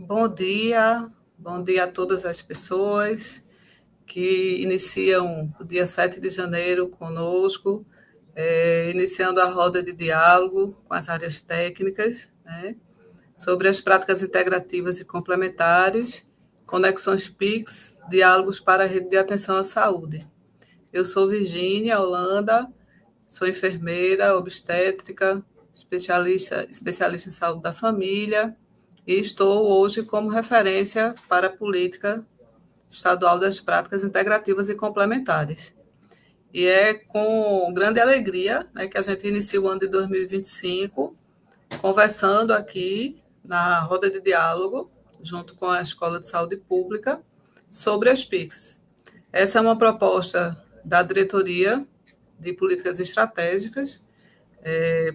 Bom dia a todas as pessoas que iniciam o dia 7 de janeiro conosco, iniciando a roda de diálogo com as áreas técnicas, né, sobre as práticas integrativas e complementares, conexões PICs, diálogos para a rede de atenção à saúde. Eu sou Virgínia Holanda, sou enfermeira, obstétrica, especialista em saúde da família, e estou hoje como referência para a política estadual das práticas integrativas e complementares. E é com grande alegria, né, que a gente inicia o ano de 2025 conversando aqui na roda de diálogo, junto com a Escola de Saúde Pública, sobre as PICs. Essa é uma proposta da Diretoria de Políticas Estratégicas,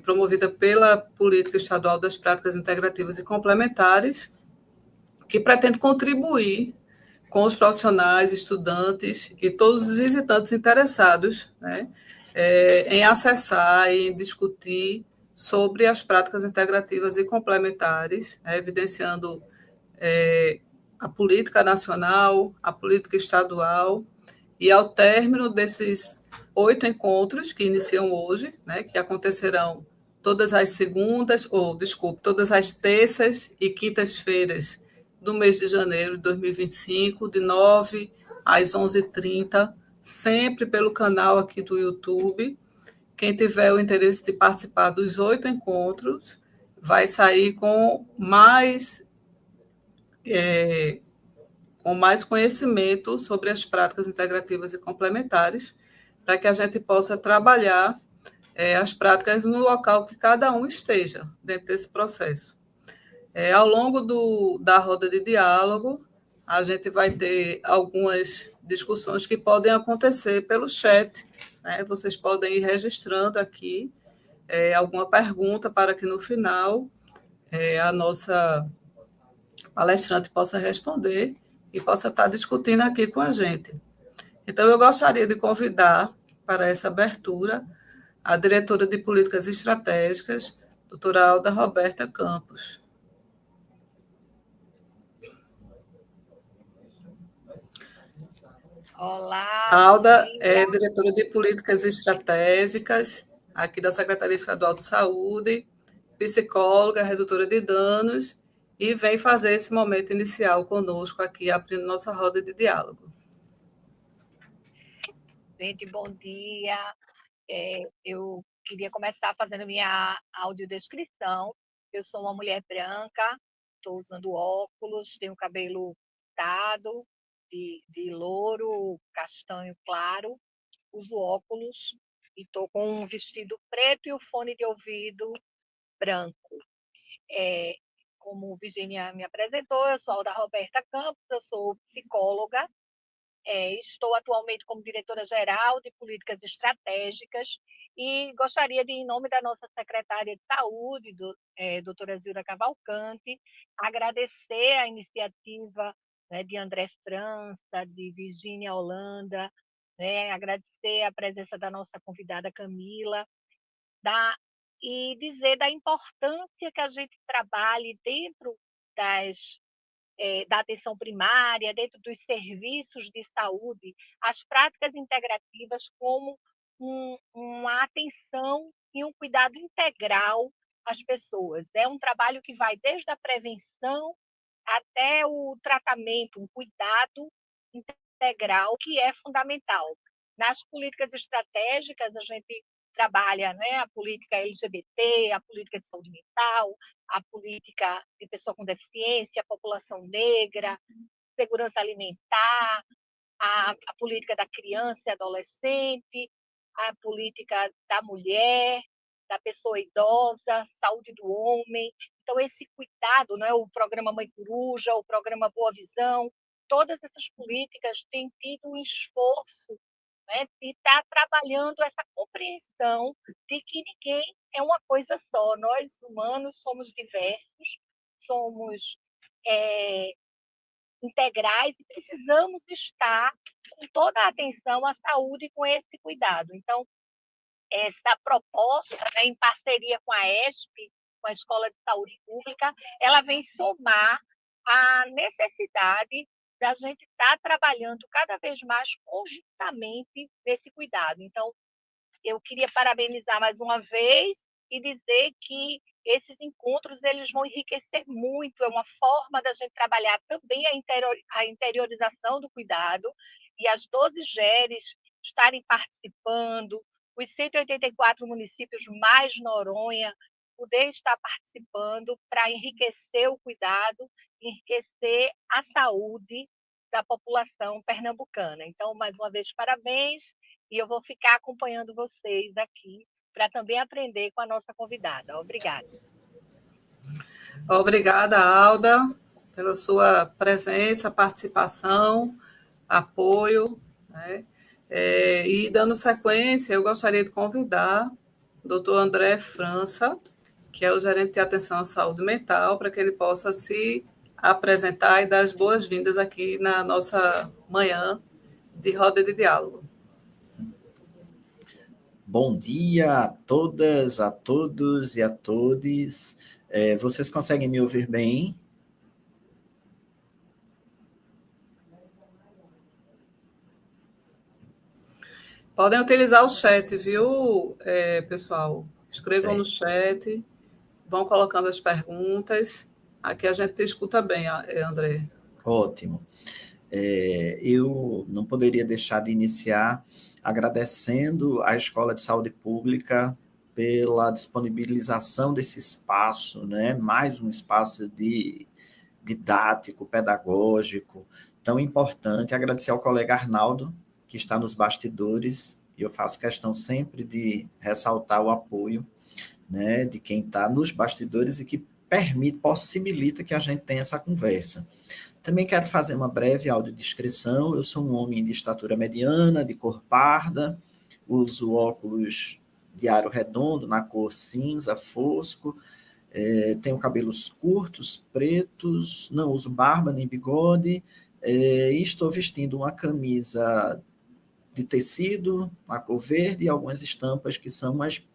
promovida pela Política Estadual das Práticas Integrativas e Complementares, que pretende contribuir com os profissionais, estudantes e todos os visitantes interessados, né, em acessar e em discutir sobre as práticas integrativas e complementares, né, evidenciando a política nacional, a política estadual, e ao término desses 8 encontros que iniciam hoje, né, que acontecerão todas as todas as terças e quintas-feiras do mês de janeiro de 2025, de 9 às 11h30, sempre pelo canal aqui do YouTube. Quem tiver o interesse de participar dos 8 encontros vai sair com mais conhecimento sobre as práticas integrativas e complementares, para que a gente possa trabalhar as práticas no local que cada um esteja dentro desse processo. Ao longo da roda de diálogo, a gente vai ter algumas discussões que podem acontecer pelo chat, né? Vocês podem ir registrando aqui alguma pergunta para que no final a nossa palestrante possa responder e possa estar discutindo aqui com a gente. Então, eu gostaria de convidar para essa abertura a diretora de Políticas Estratégicas, doutora Alda Roberta Campos. Olá, Alda é diretora de Políticas Estratégicas aqui da Secretaria Estadual de Saúde, psicóloga, redutora de danos, e vem fazer esse momento inicial conosco aqui, abrindo nossa roda de diálogo. gente, bom dia. Eu queria começar fazendo minha audiodescrição. Eu sou uma mulher branca, estou usando óculos, tenho cabelo pintado, de louro, castanho claro, uso óculos e estou com um vestido preto e o fone de ouvido branco. Como Virginia me apresentou, eu sou Alda Roberta Campos, eu sou psicóloga. Estou atualmente como diretora-geral de políticas estratégicas e gostaria de, em nome da nossa secretária de saúde, doutora Zilda Cavalcante, agradecer a iniciativa, né, de André França, de Virgínia Holanda, né, agradecer a presença da nossa convidada Camila, e dizer da importância que a gente trabalhe dentro da atenção primária, dentro dos serviços de saúde, as práticas integrativas como uma atenção e um cuidado integral às pessoas. É um trabalho que vai desde a prevenção até o tratamento, um cuidado integral que é fundamental. Nas políticas estratégicas, a gente trabalha, né, a política LGBT, a política de saúde mental, a política de pessoa com deficiência, a população negra, segurança alimentar, a política da criança e adolescente, a política da mulher, da pessoa idosa, saúde do homem. Então, esse cuidado, né, o programa Mãe Coruja, o programa Boa Visão, todas essas políticas têm tido um esforço, né, de estar trabalhando essa compreensão de que ninguém é uma coisa só. Nós, humanos, somos diversos, somos integrais e precisamos estar com toda a atenção à saúde e com esse cuidado. Então, essa proposta, né, em parceria com a ESP, com a Escola de Saúde Pública, ela vem somar a necessidade da gente estar trabalhando cada vez mais conjuntamente nesse cuidado. Então, eu queria parabenizar mais uma vez e dizer que esses encontros eles vão enriquecer muito, é uma forma da gente trabalhar também a interiorização do cuidado, e as 12 GERES estarem participando, os 184 municípios mais Noronha poder estar participando para enriquecer o cuidado, enriquecer a saúde da população pernambucana. Então, mais uma vez, parabéns, e eu vou ficar acompanhando vocês aqui para também aprender com a nossa convidada. Obrigada. Obrigada, Alda, pela sua presença, participação, apoio, né? E dando sequência, eu gostaria de convidar o doutor André França, que é o gerente de atenção à saúde mental, para que ele possa se apresentar e dar as boas-vindas aqui na nossa manhã de roda de diálogo. Bom dia a todas, a todos e a todes. Vocês conseguem me ouvir bem? Podem utilizar o chat, viu, pessoal? Escrevam no chat, vão colocando as perguntas. Aqui a gente te escuta bem, André. Ótimo. Eu não poderia deixar de iniciar agradecendo à Escola de Saúde Pública pela disponibilização desse espaço, né? Mais um espaço didático, pedagógico, tão importante. Agradecer ao colega Arnaldo, que está nos bastidores, e eu faço questão sempre de ressaltar o apoio, né, de quem está nos bastidores e que possibilita que a gente tenha essa conversa. Também quero fazer uma breve audiodescrição. Eu sou um homem de estatura mediana, de cor parda, uso óculos de aro redondo, na cor cinza, fosco, tenho cabelos curtos, pretos, não uso barba nem bigode, e estou vestindo uma camisa de tecido, a cor verde, e algumas estampas que são umas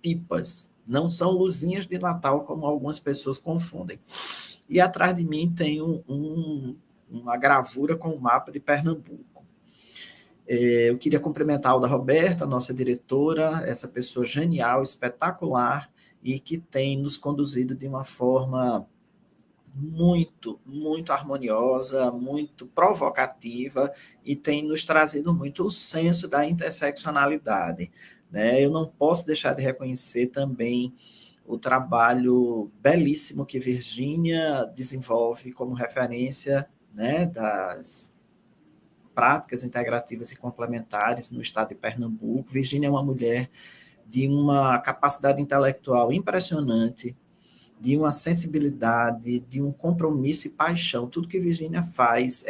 pipas. Não são luzinhas de Natal, como algumas pessoas confundem. E atrás de mim tem uma gravura com o mapa de Pernambuco. Eu queria cumprimentar a Alda Roberta, nossa diretora, essa pessoa genial, espetacular, e que tem nos conduzido de uma forma muito, muito harmoniosa, muito provocativa, e tem nos trazido muito o senso da interseccionalidade, né? Eu não posso deixar de reconhecer também o trabalho belíssimo que Virgínia desenvolve como referência, né, das práticas integrativas e complementares no estado de Pernambuco. Virgínia é uma mulher de uma capacidade intelectual impressionante, de uma sensibilidade, de um compromisso e paixão. Tudo que Virgínia faz,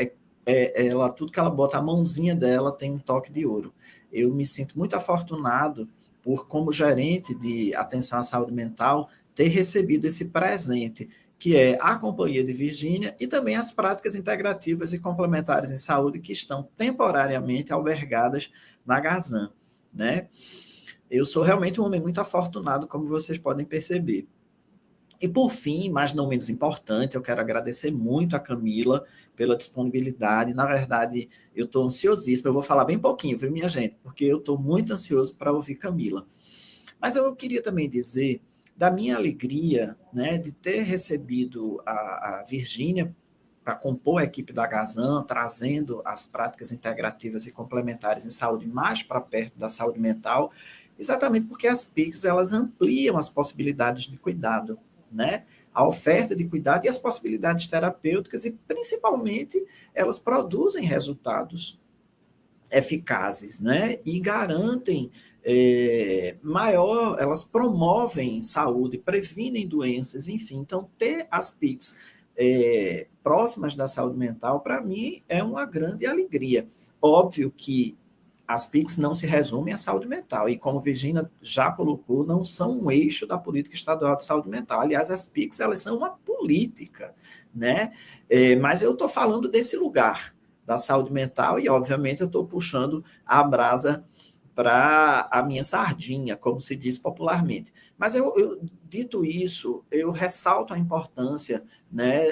tudo que ela bota, a mãozinha dela tem um toque de ouro. Eu me sinto muito afortunado por, como gerente de atenção à saúde mental, ter recebido esse presente, que é a companhia de Virgínia e também as práticas integrativas e complementares em saúde que estão temporariamente albergadas na Gazan, né? Eu sou realmente um homem muito afortunado, como vocês podem perceber. E por fim, mas não menos importante, eu quero agradecer muito a Camila pela disponibilidade. Na verdade, eu estou ansiosíssimo, eu vou falar bem pouquinho, viu, minha gente? Porque eu estou muito ansioso para ouvir Camila. Mas eu queria também dizer da minha alegria, né, de ter recebido a Virgínia para compor a equipe da Gazan, trazendo as práticas integrativas e complementares em saúde mais para perto da saúde mental, exatamente porque as PICs elas ampliam as possibilidades de cuidado, né? A oferta de cuidado e as possibilidades terapêuticas, e principalmente elas produzem resultados eficazes, né? E garantem elas promovem saúde, previnem doenças, enfim. Então, ter as PICs próximas da saúde mental, para mim, é uma grande alegria. Óbvio que as PICs não se resumem à saúde mental, e como Virginia já colocou, não são um eixo da política estadual de saúde mental. Aliás, as PICs, elas são uma política, né? Mas eu estou falando desse lugar da saúde mental, e obviamente eu estou puxando a brasa para a minha sardinha, como se diz popularmente. Mas dito isso, eu ressalto a importância, né,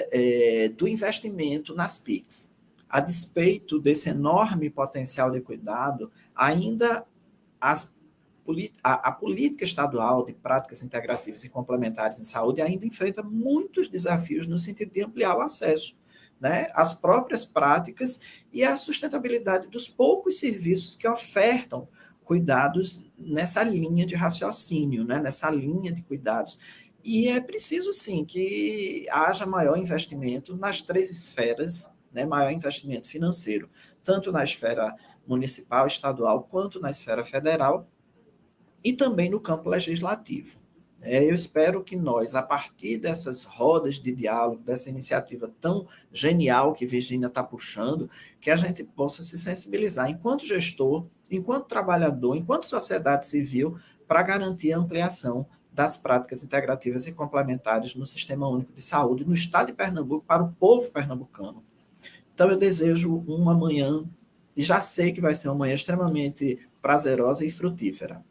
do investimento nas PICs. A despeito desse enorme potencial de cuidado, ainda a política estadual de práticas integrativas e complementares em saúde ainda enfrenta muitos desafios no sentido de ampliar o acesso, né, às próprias práticas e à sustentabilidade dos poucos serviços que ofertam cuidados nessa linha de raciocínio, né, nessa linha de cuidados. E é preciso, sim, que haja maior investimento nas 3 esferas, né, maior investimento financeiro, tanto na esfera municipal, estadual, quanto na esfera federal, e também no campo legislativo. Eu espero que nós, a partir dessas rodas de diálogo, dessa iniciativa tão genial que Virgínia está puxando, que a gente possa se sensibilizar enquanto gestor, enquanto trabalhador, enquanto sociedade civil, para garantir a ampliação das práticas integrativas e complementares no Sistema Único de Saúde no estado de Pernambuco para o povo pernambucano. Então, eu desejo uma manhã, e já sei que vai ser uma manhã extremamente prazerosa e frutífera.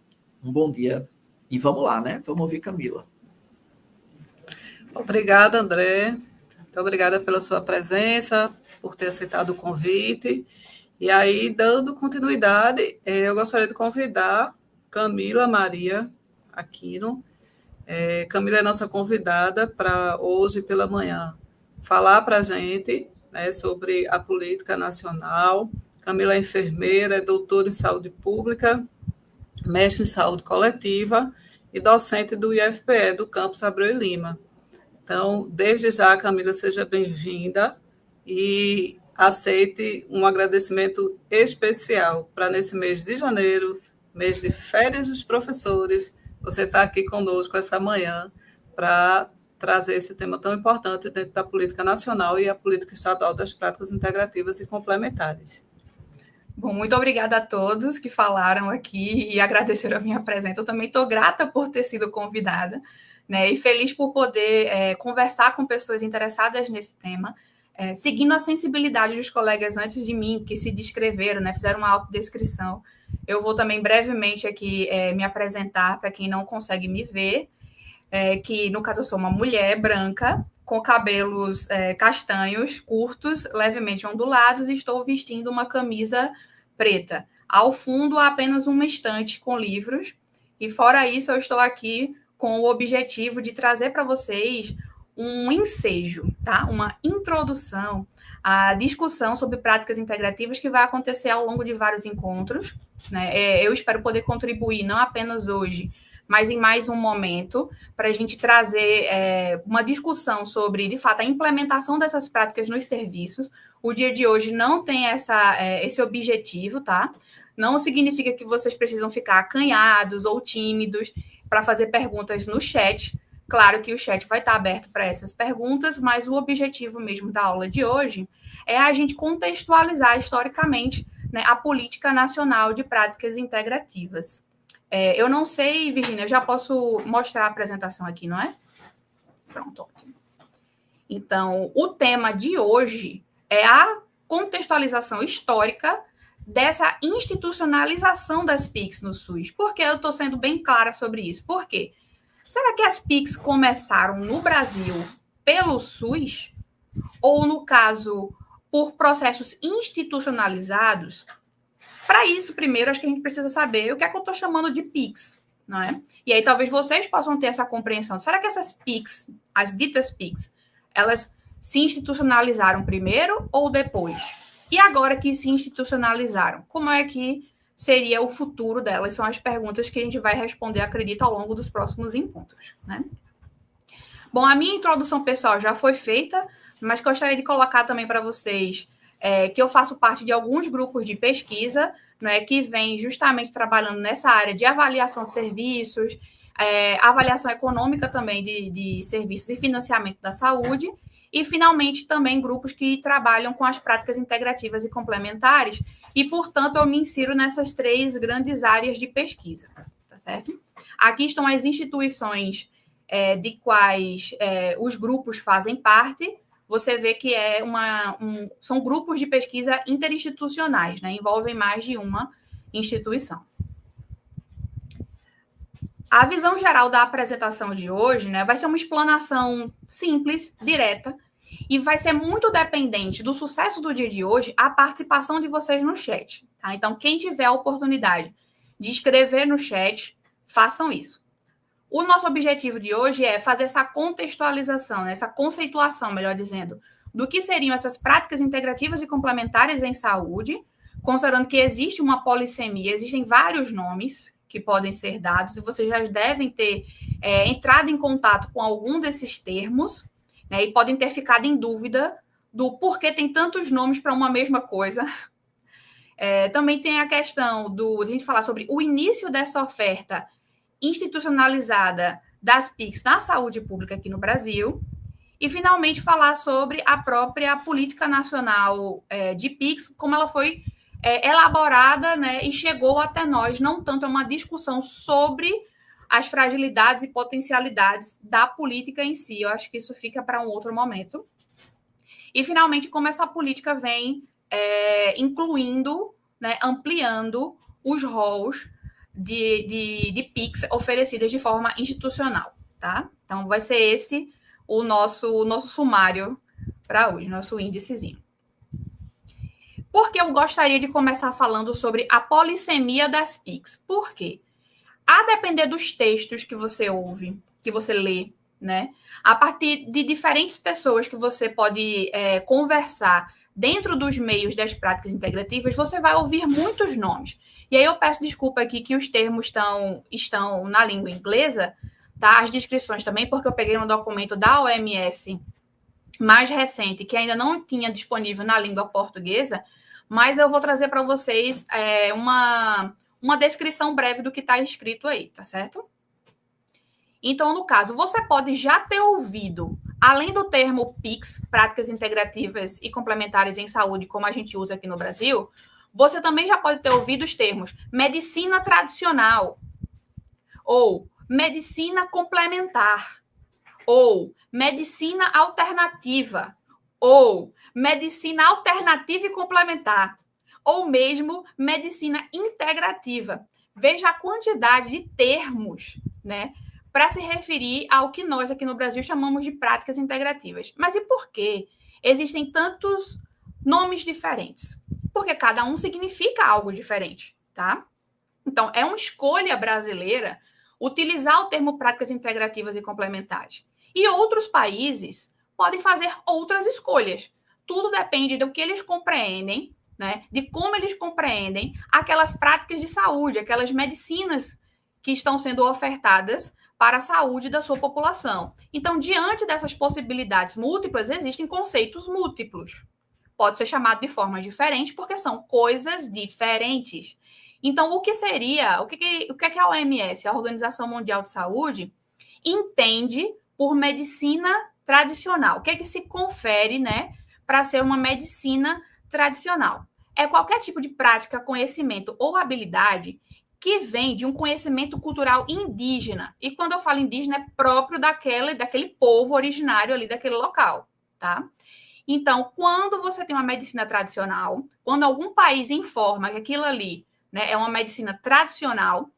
Um bom dia. E vamos lá, né? Vamos ouvir Camila. Obrigada, André. Muito obrigada pela sua presença, por ter aceitado o convite. E aí, dando continuidade, eu gostaria de convidar Camila Maria Aquino. Camila é nossa convidada para hoje pela manhã falar para a gente, né, sobre a política nacional. Camila é enfermeira, é doutora em saúde pública, mestre em saúde coletiva e docente do IFPE, do campus Abreu e Lima. Então, desde já, Camila, seja bem-vinda e aceite um agradecimento especial para nesse mês de janeiro, mês de férias dos professores, você está aqui conosco essa manhã para trazer esse tema tão importante dentro da política nacional e a política estadual das práticas integrativas e complementares. Bom, muito obrigada a todos que falaram aqui e agradeceram a minha presença. Eu também estou grata por ter sido convidada, né, e feliz por poder conversar com pessoas interessadas nesse tema, seguindo a sensibilidade dos colegas antes de mim, que se descreveram, né, fizeram uma autodescrição. Eu vou também brevemente aqui me apresentar para quem não consegue me ver, que no caso eu sou uma mulher branca, com cabelos castanhos, curtos, levemente ondulados, e estou vestindo uma camisa preta. Ao fundo, há apenas uma estante com livros, e fora isso, eu estou aqui com o objetivo de trazer para vocês um ensejo, tá? Uma introdução à discussão sobre práticas integrativas que vai acontecer ao longo de vários encontros, né? Eu espero poder contribuir, não apenas hoje, mas em mais um momento, para a gente trazer uma discussão sobre, de fato, a implementação dessas práticas nos serviços. O dia de hoje não tem esse objetivo, tá? Não significa que vocês precisam ficar acanhados ou tímidos para fazer perguntas no chat. Claro que o chat vai estar aberto para essas perguntas, mas o objetivo mesmo da aula de hoje é a gente contextualizar historicamente, né, a política nacional de práticas integrativas. Eu não sei, Virgínia, eu já posso mostrar a apresentação aqui, não é? Pronto. Então, o tema de hoje é a contextualização histórica dessa institucionalização das PICs no SUS. Por que eu estou sendo bem clara sobre isso? Por quê? Será que as PICs começaram no Brasil pelo SUS? Ou, no caso, por processos institucionalizados? Para isso, primeiro, acho que a gente precisa saber o que é que eu estou chamando de PICs, não é? E aí talvez vocês possam ter essa compreensão. Será que essas PICs, as ditas PICs, elas se institucionalizaram primeiro ou depois? E agora que se institucionalizaram, como é que seria o futuro delas? São as perguntas que a gente vai responder, acredito, ao longo dos próximos encontros, né? Bom, a minha introdução pessoal já foi feita, mas gostaria de colocar também para vocês que eu faço parte de alguns grupos de pesquisa, né, que vem justamente trabalhando nessa área de avaliação de serviços, avaliação econômica também de serviços e financiamento da saúde, e, finalmente, também grupos que trabalham com as práticas integrativas e complementares, e, portanto, eu me insiro nessas 3 grandes áreas de pesquisa, tá certo? Aqui estão as instituições de quais os grupos fazem parte. Você vê que são grupos de pesquisa interinstitucionais, né? Envolvem mais de uma instituição. A visão geral da apresentação de hoje, né, vai ser uma explanação simples, direta, e vai ser muito dependente do sucesso do dia de hoje a participação de vocês no chat. Tá? Então, quem tiver a oportunidade de escrever no chat, façam isso. O nosso objetivo de hoje é fazer essa contextualização, essa conceituação, melhor dizendo, do que seriam essas práticas integrativas e complementares em saúde, considerando que existe uma polissemia, existem vários nomes que podem ser dados, e vocês já devem ter entrado em contato com algum desses termos, né, e podem ter ficado em dúvida do porquê tem tantos nomes para uma mesma coisa. Também tem a questão de a gente falar sobre o início dessa oferta institucionalizada das PICs na saúde pública aqui no Brasil, e, finalmente, falar sobre a própria política nacional de PICs, como ela foi elaborada, né, e chegou até nós, não tanto é uma discussão sobre as fragilidades e potencialidades da política em si. Eu acho que isso fica para um outro momento. E, finalmente, como essa política vem incluindo, né, ampliando os roles de PICs oferecidas de forma institucional, tá? Então, vai ser esse o nosso sumário para hoje, nosso índicezinho. Porque eu gostaria de começar falando sobre a polissemia das PICs. Por quê? A depender dos textos que você ouve, que você lê, né? A partir de diferentes pessoas que você pode conversar dentro dos meios das práticas integrativas, você vai ouvir muitos nomes. E aí eu peço desculpa aqui que os termos estão na língua inglesa, tá? As descrições também, porque eu peguei um documento da OMS mais recente, que ainda não tinha disponível na língua portuguesa, mas eu vou trazer para vocês uma descrição breve do que está escrito aí, tá certo? Então, no caso, você pode já ter ouvido, além do termo PICs, Práticas Integrativas e Complementares em Saúde, como a gente usa aqui no Brasil, você também já pode ter ouvido os termos medicina tradicional, ou medicina complementar, ou medicina alternativa, ou medicina alternativa e complementar, ou mesmo medicina integrativa. Veja a quantidade de termos, né, para se referir ao que nós aqui no Brasil chamamos de práticas integrativas. Mas e por que existem tantos nomes diferentes? Porque cada um significa algo diferente, tá? Então, é uma escolha brasileira utilizar o termo práticas integrativas e complementares. E outros países podem fazer outras escolhas. Tudo depende do que eles compreendem, né? De como eles compreendem aquelas práticas de saúde, aquelas medicinas que estão sendo ofertadas para a saúde da sua população. Então, diante dessas possibilidades múltiplas, existem conceitos múltiplos. Pode ser chamado de forma diferente, porque são coisas diferentes. Então, o que é a OMS, a Organização Mundial de Saúde, entende por medicina tradicional? O que é que se confere, né, para ser uma medicina tradicional? É qualquer tipo de prática, conhecimento ou habilidade que vem de um conhecimento cultural indígena. E quando eu falo indígena, é próprio daquele povo originário ali daquele local, tá? Então, quando você tem uma medicina tradicional, quando algum país informa que aquilo ali, né, é uma medicina tradicional,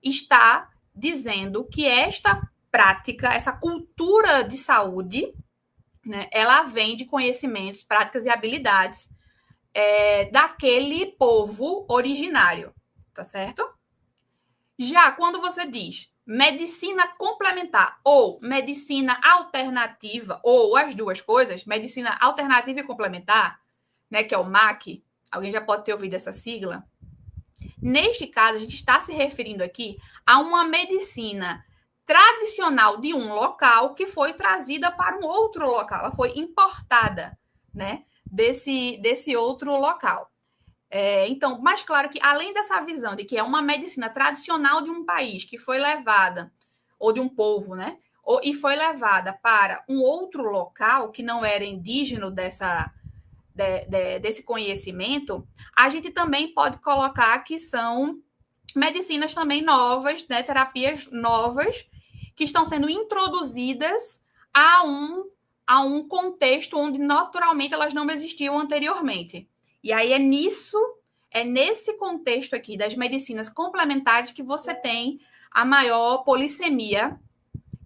está dizendo que esta prática, essa cultura de saúde, né, ela vem de conhecimentos, práticas e habilidades daquele povo originário, tá certo? Já quando você diz medicina complementar ou medicina alternativa, ou as duas coisas, medicina alternativa e complementar, né, que é o MAC, alguém já pode ter ouvido essa sigla. Neste caso, a gente está se referindo aqui a uma medicina tradicional de um local que foi trazida para um outro local, ela foi importada, né, desse outro local. Então, mais claro que, além dessa visão de que é uma medicina tradicional de um país que foi levada, ou de um povo, né? E foi levada para um outro local que não era indígena desse conhecimento, a gente também pode colocar que são medicinas também novas, né? Terapias novas que estão sendo introduzidas a um contexto onde naturalmente elas não existiam anteriormente. E aí é nesse contexto aqui das medicinas complementares que você tem a maior polissemia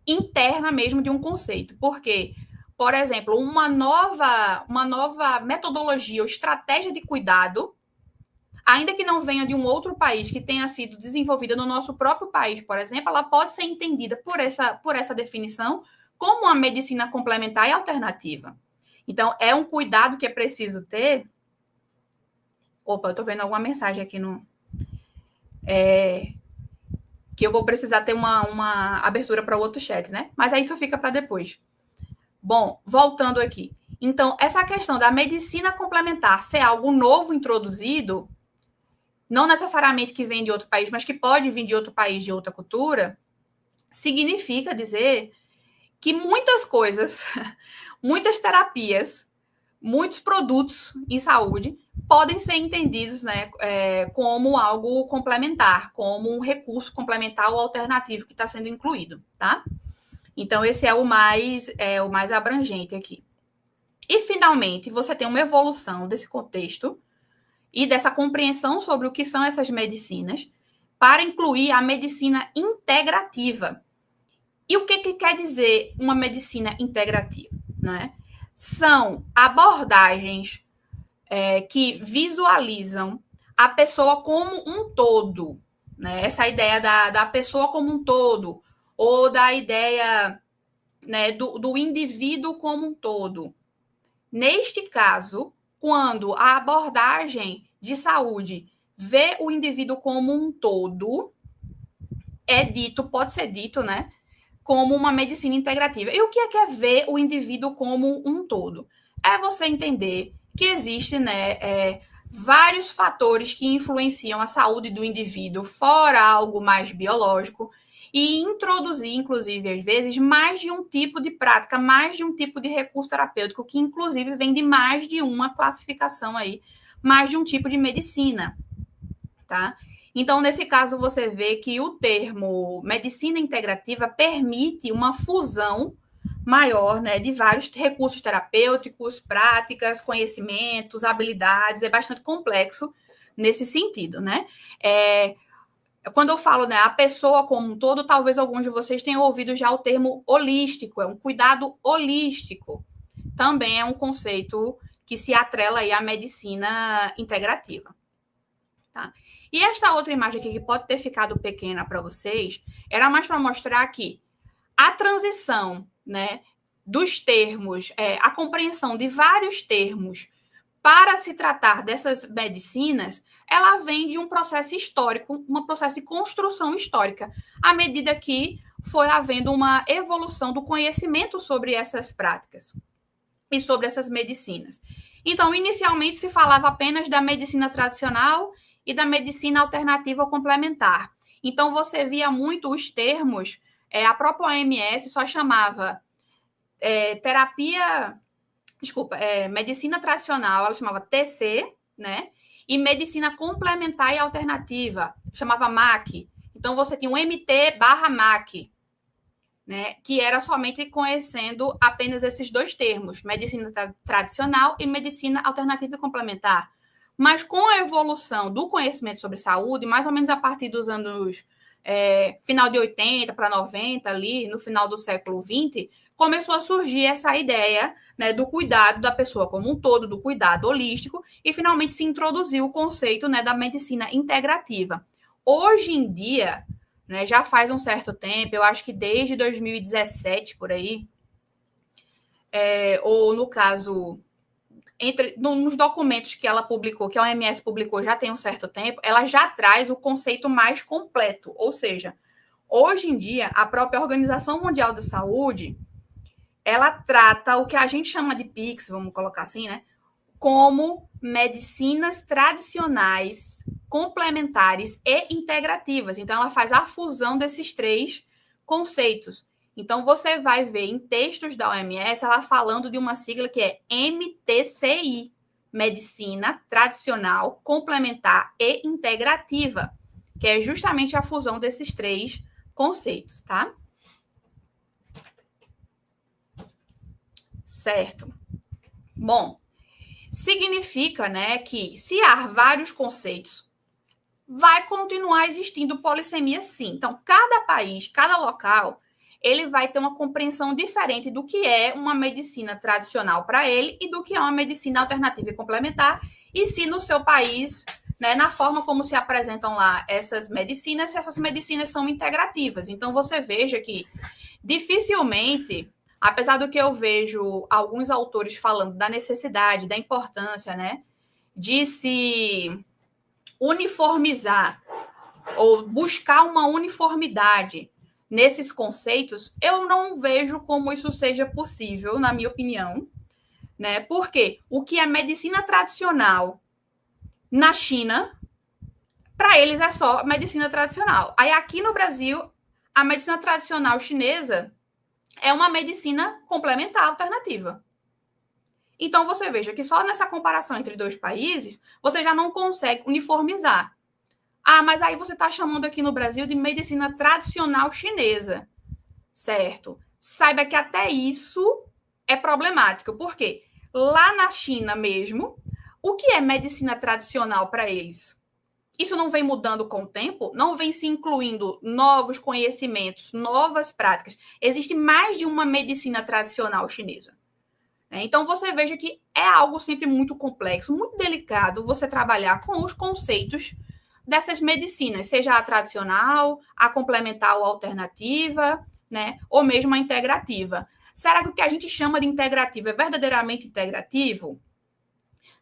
interna mesmo de um conceito. Por quê? Por exemplo, uma nova metodologia ou estratégia de cuidado, ainda que não venha de um outro país, que tenha sido desenvolvida no nosso próprio país, por exemplo, ela pode ser entendida por essa definição como uma medicina complementar e alternativa. Então, é um cuidado que é preciso ter. Opa, eu estou vendo alguma mensagem aqui no... que eu vou precisar ter uma abertura para o outro chat, né? Mas aí isso fica para depois. Bom, voltando aqui. Então, essa questão da medicina complementar ser algo novo introduzido, não necessariamente que vem de outro país, mas que pode vir de outro país, de outra cultura, significa dizer que muitas coisas, muitas terapias, muitos produtos em saúde podem ser entendidos, né, como algo complementar, como um recurso complementar ou alternativo que está sendo incluído, tá? Então, esse é o mais abrangente aqui. E, finalmente, você tem uma evolução desse contexto e dessa compreensão sobre o que são essas medicinas para incluir a medicina integrativa. E o que quer dizer uma medicina integrativa, né? São abordagens que visualizam a pessoa como um todo, né? Essa ideia da pessoa como um todo, ou da ideia, né, do indivíduo como um todo. Neste caso, quando a abordagem de saúde vê o indivíduo como um todo, pode ser dito, né, como uma medicina integrativa. E o que é ver o indivíduo como um todo? É você entender que existe, né, vários fatores que influenciam a saúde do indivíduo, fora algo mais biológico, e introduzir, inclusive, às vezes, mais de um tipo de prática, mais de um tipo de recurso terapêutico, que, inclusive, vem de mais de uma classificação aí, mais de um tipo de medicina, tá? Então, nesse caso, você vê que o termo medicina integrativa permite uma fusão maior, né, de vários recursos terapêuticos, práticas, conhecimentos, habilidades, é bastante complexo nesse sentido, né? Quando eu falo, né, a pessoa como um todo, talvez alguns de vocês tenham ouvido já o termo holístico, é um cuidado holístico. Também é um conceito que se atrela aí à medicina integrativa. Tá? E esta outra imagem aqui, que pode ter ficado pequena para vocês, era mais para mostrar que a transição, né, dos termos, a compreensão de vários termos para se tratar dessas medicinas, ela vem de um processo histórico, um processo de construção histórica, à medida que foi havendo uma evolução do conhecimento sobre essas práticas e sobre essas medicinas. Então, inicialmente se falava apenas da medicina tradicional e da medicina alternativa complementar. Então, você via muito os termos, a própria OMS só chamava medicina tradicional, ela chamava TC, né? E medicina complementar e alternativa, chamava MAC. Então, você tinha um MT/MAC, né? Que era somente conhecendo apenas esses dois termos, medicina tradicional e medicina alternativa e complementar. Mas com a evolução do conhecimento sobre saúde, mais ou menos a partir dos anos final de 80 para 90, ali no final do século 20, começou a surgir essa ideia, né, do cuidado da pessoa como um todo, do cuidado holístico, e finalmente se introduziu o conceito, né, da medicina integrativa. Hoje em dia, né, já faz um certo tempo, eu acho que desde 2017, por aí, ou no caso, nos documentos que ela publicou, que a OMS publicou já tem um certo tempo, ela já traz o conceito mais completo, ou seja, hoje em dia, a própria Organização Mundial da Saúde, ela trata o que a gente chama de PICS, vamos colocar assim, né, como medicinas tradicionais, complementares e integrativas. Então, ela faz a fusão desses três conceitos. Então, você vai ver em textos da OMS ela falando de uma sigla que é MTCI, Medicina Tradicional, Complementar e Integrativa, que é justamente a fusão desses três conceitos, tá? Certo. Bom, significa, né, que se há vários conceitos, vai continuar existindo polissemia, sim. Então, cada país, cada local, ele vai ter uma compreensão diferente do que é uma medicina tradicional para ele e do que é uma medicina alternativa e complementar, e se no seu país, né, na forma como se apresentam lá essas medicinas, se essas medicinas são integrativas. Então, você veja que dificilmente, apesar do que eu vejo alguns autores falando da necessidade, da importância, né, de se uniformizar ou buscar uma uniformidade nesses conceitos, eu não vejo como isso seja possível, na minha opinião, né? Porque o que é medicina tradicional na China, para eles é só medicina tradicional. Aí aqui no Brasil, a medicina tradicional chinesa é uma medicina complementar alternativa. Então, você veja que só nessa comparação entre dois países, você já não consegue uniformizar. Ah, mas aí você está chamando aqui no Brasil de medicina tradicional chinesa, certo? Saiba que até isso é problemático, porque lá na China mesmo, o que é medicina tradicional para eles? Isso não vem mudando com o tempo? Não vem se incluindo novos conhecimentos, novas práticas? Existe mais de uma medicina tradicional chinesa. Então, você veja que é algo sempre muito complexo, muito delicado você trabalhar com os conceitos dessas medicinas, seja a tradicional, a complementar ou alternativa, né? Ou mesmo a integrativa. Será que o que a gente chama de integrativo é verdadeiramente integrativo?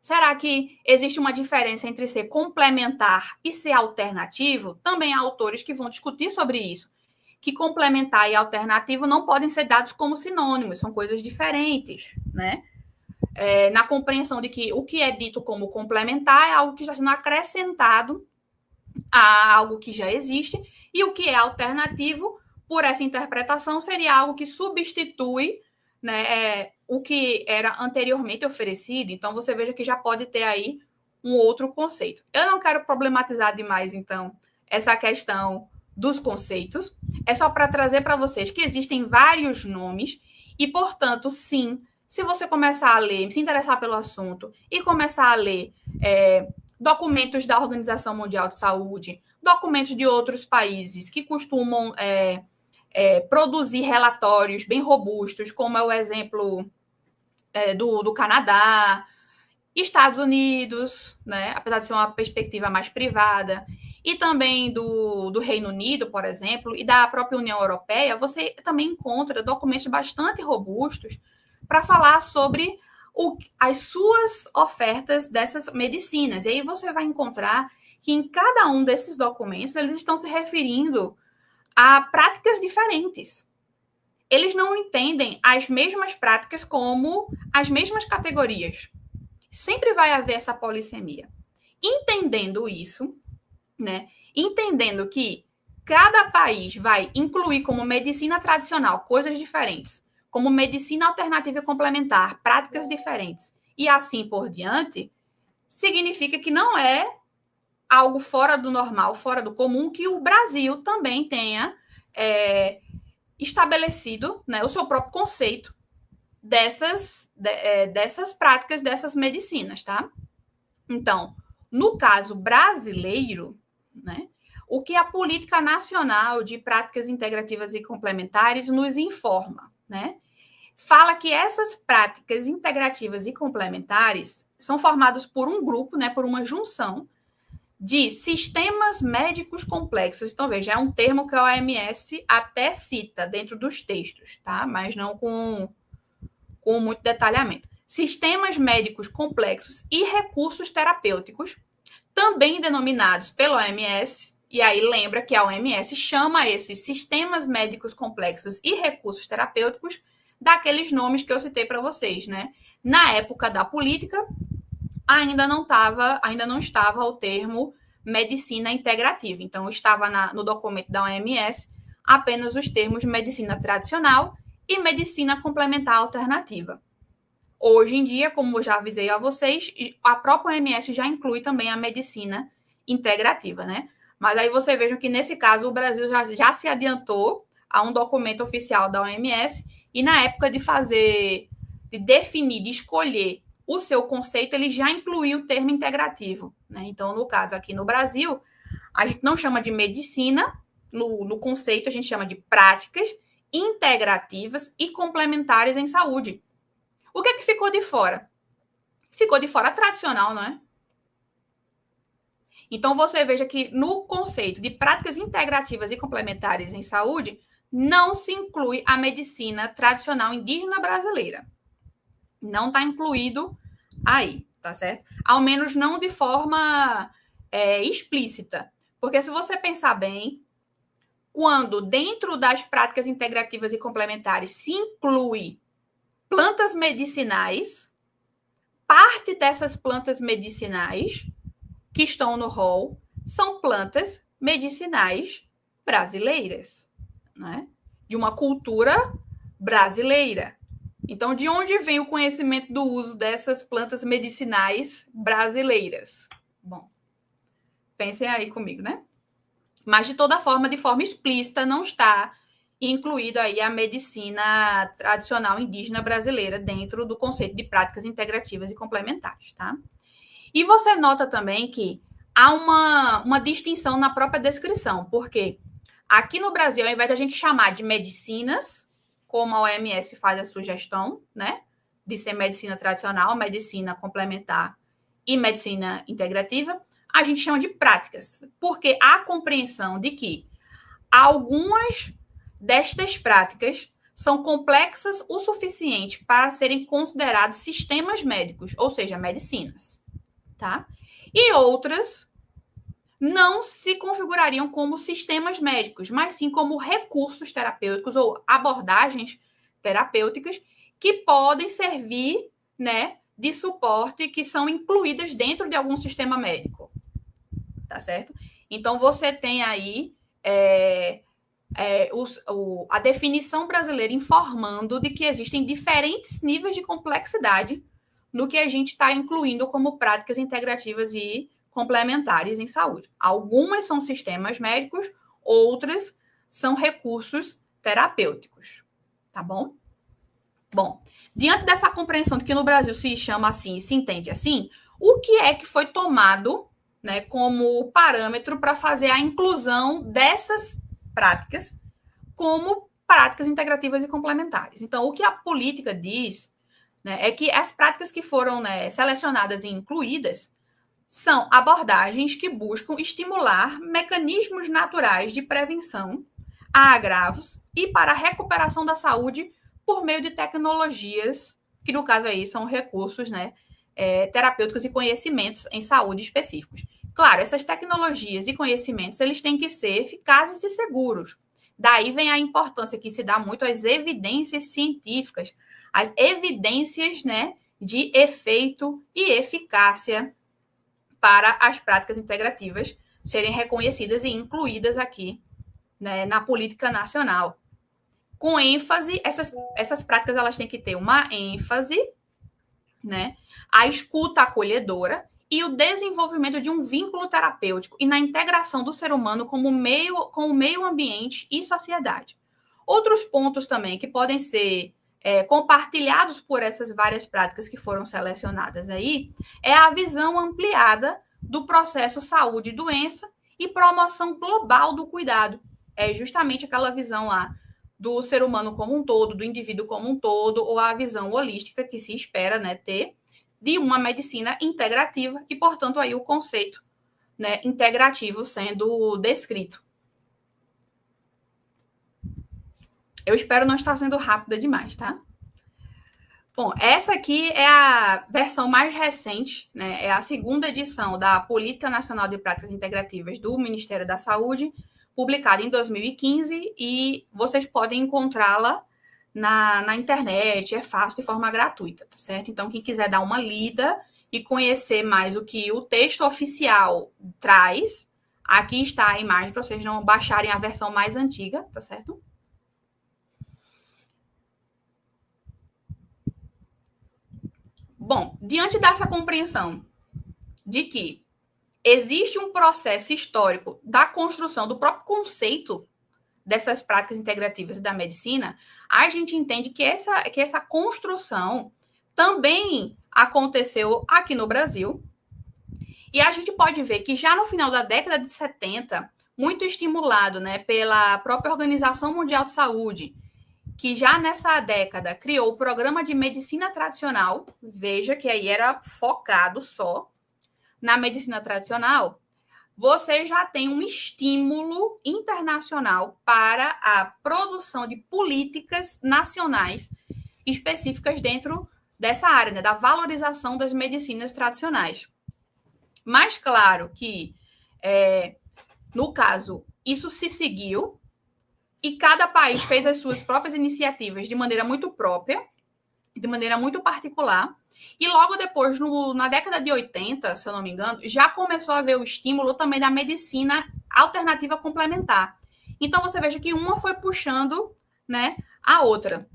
Será que existe uma diferença entre ser complementar e ser alternativo? Também há autores que vão discutir sobre isso, que complementar e alternativo não podem ser dados como sinônimos, são coisas diferentes, né? Na compreensão de que o que é dito como complementar é algo que está sendo acrescentado a algo que já existe, e o que é alternativo, por essa interpretação, seria algo que substitui, né, o que era anteriormente oferecido. Então, você veja que já pode ter aí um outro conceito. Eu não quero problematizar demais, então, essa questão dos conceitos. É só para trazer para vocês que existem vários nomes e, portanto, sim, se você começar a ler, se interessar pelo assunto e começar a ler documentos da Organização Mundial de Saúde, documentos de outros países que costumam produzir relatórios bem robustos, como é o exemplo do Canadá, Estados Unidos, né, apesar de ser uma perspectiva mais privada, e também do Reino Unido, por exemplo, e da própria União Europeia, você também encontra documentos bastante robustos para falar sobre as suas ofertas dessas medicinas. E aí você vai encontrar que em cada um desses documentos eles estão se referindo a práticas diferentes. Eles não entendem as mesmas práticas como as mesmas categorias. Sempre vai haver essa polissemia. Entendendo isso, né? Entendendo que cada país vai incluir como medicina tradicional coisas diferentes, como medicina alternativa e complementar, práticas diferentes, e assim por diante, significa que não é algo fora do normal, fora do comum, que o Brasil também tenha estabelecido, né, o seu próprio conceito dessas práticas, dessas medicinas, tá? Então, no caso brasileiro, né, o que a Política Nacional de Práticas Integrativas e Complementares nos informa, né? Fala que essas práticas integrativas e complementares são formadas por um grupo, né, por uma junção de sistemas médicos complexos. Então, veja, é um termo que a OMS até cita dentro dos textos, tá? Mas não com muito detalhamento. Sistemas médicos complexos e recursos terapêuticos, também denominados pela OMS, e aí lembra que a OMS chama esses sistemas médicos complexos e recursos terapêuticos daqueles nomes que eu citei para vocês, né? Na época da política, ainda não estava o termo medicina integrativa. Então, estava no documento da OMS apenas os termos medicina tradicional e medicina complementar alternativa. Hoje em dia, como eu já avisei a vocês, a própria OMS já inclui também a medicina integrativa, né? Mas aí você veja que, nesse caso, o Brasil já se adiantou a um documento oficial da OMS e, na época de definir, de escolher o seu conceito, ele já incluiu o termo integrativo, né? Então, no caso aqui no Brasil, A gente não chama de medicina, no conceito a gente chama de práticas integrativas e complementares em saúde. O que é que ficou de fora? Ficou de fora a tradicional, não é? Então, você veja que no conceito de práticas integrativas e complementares em saúde, não se inclui a medicina tradicional indígena brasileira. Não está incluído aí, tá certo? Ao menos não de forma explícita. Porque se você pensar bem, quando dentro das práticas integrativas e complementares se inclui plantas medicinais, parte dessas plantas medicinais que estão no rol são plantas medicinais brasileiras, né? De uma cultura brasileira. Então, de onde vem o conhecimento do uso dessas plantas medicinais brasileiras? Bom, pensem aí comigo, né? Mas, de toda forma, de forma explícita, não está incluído aí a medicina tradicional indígena brasileira dentro do conceito de práticas integrativas e complementares, tá? E você nota também que há uma distinção na própria descrição, porque aqui no Brasil, ao invés de a gente chamar de medicinas, como a OMS faz a sugestão, né, de ser medicina tradicional, medicina complementar e medicina integrativa, a gente chama de práticas, porque há a compreensão de que algumas destas práticas são complexas o suficiente para serem consideradas sistemas médicos, ou seja, medicinas, tá? E outras não se configurariam como sistemas médicos, mas sim como recursos terapêuticos ou abordagens terapêuticas que podem servir, né, de suporte, que são incluídas dentro de algum sistema médico, tá certo? Então, você tem aí a definição brasileira informando de que existem diferentes níveis de complexidade no que a gente está incluindo como práticas integrativas e complementares em saúde. Algumas são sistemas médicos, outras são recursos terapêuticos, tá bom? Bom, diante dessa compreensão de que no Brasil se chama assim e se entende assim, o que é que foi tomado, né, como parâmetro para fazer a inclusão dessas práticas como práticas integrativas e complementares? Então, o que a política diz, né, é que as práticas que foram, né, selecionadas e incluídas são abordagens que buscam estimular mecanismos naturais de prevenção a agravos e para a recuperação da saúde por meio de tecnologias, que no caso aí são recursos, né, terapêuticos e conhecimentos em saúde específicos. Claro, essas tecnologias e conhecimentos, eles têm que ser eficazes e seguros. Daí vem a importância que se dá muito às evidências científicas, as evidências, né, de efeito e eficácia para as práticas integrativas serem reconhecidas e incluídas aqui, né, na política nacional. Com ênfase, essas práticas elas têm que ter uma ênfase, né, a escuta acolhedora e o desenvolvimento de um vínculo terapêutico e na integração do ser humano com o meio ambiente e sociedade. Outros pontos também que podem ser compartilhados por essas várias práticas que foram selecionadas aí é a visão ampliada do processo saúde e doença e promoção global do cuidado. É justamente aquela visão lá do ser humano como um todo, do indivíduo como um todo, ou a visão holística que se espera, né, ter de uma medicina integrativa e, portanto, aí o conceito, né, integrativo sendo descrito. Eu espero não estar sendo rápida demais, tá? Bom, essa aqui é a versão mais recente, né? É a segunda edição da Política Nacional de Práticas Integrativas do Ministério da Saúde, publicada em 2015, e vocês podem encontrá-la na internet, é fácil, de forma gratuita, tá certo? Então, quem quiser dar uma lida e conhecer mais o que o texto oficial traz, aqui está a imagem para vocês não baixarem a versão mais antiga, tá certo? Bom, diante dessa compreensão de que existe um processo histórico da construção do próprio conceito dessas práticas integrativas da medicina, a gente entende que essa construção também aconteceu aqui no Brasil E a gente pode ver que já no final da década de 70, muito estimulado, né, pela própria Organização Mundial de Saúde, que já nessa década criou o Programa de Medicina Tradicional, veja que aí era focado só na medicina tradicional, você já tem um estímulo internacional para a produção de políticas nacionais específicas dentro dessa área, né, da valorização das medicinas tradicionais. Mas, claro que, no caso, isso se seguiu e cada país fez as suas próprias iniciativas de maneira muito própria, de maneira muito particular. E logo depois, na década de 80, se eu não me engano, já começou a haver o estímulo também da medicina alternativa complementar. Então, você veja que uma foi puxando, né, a outra.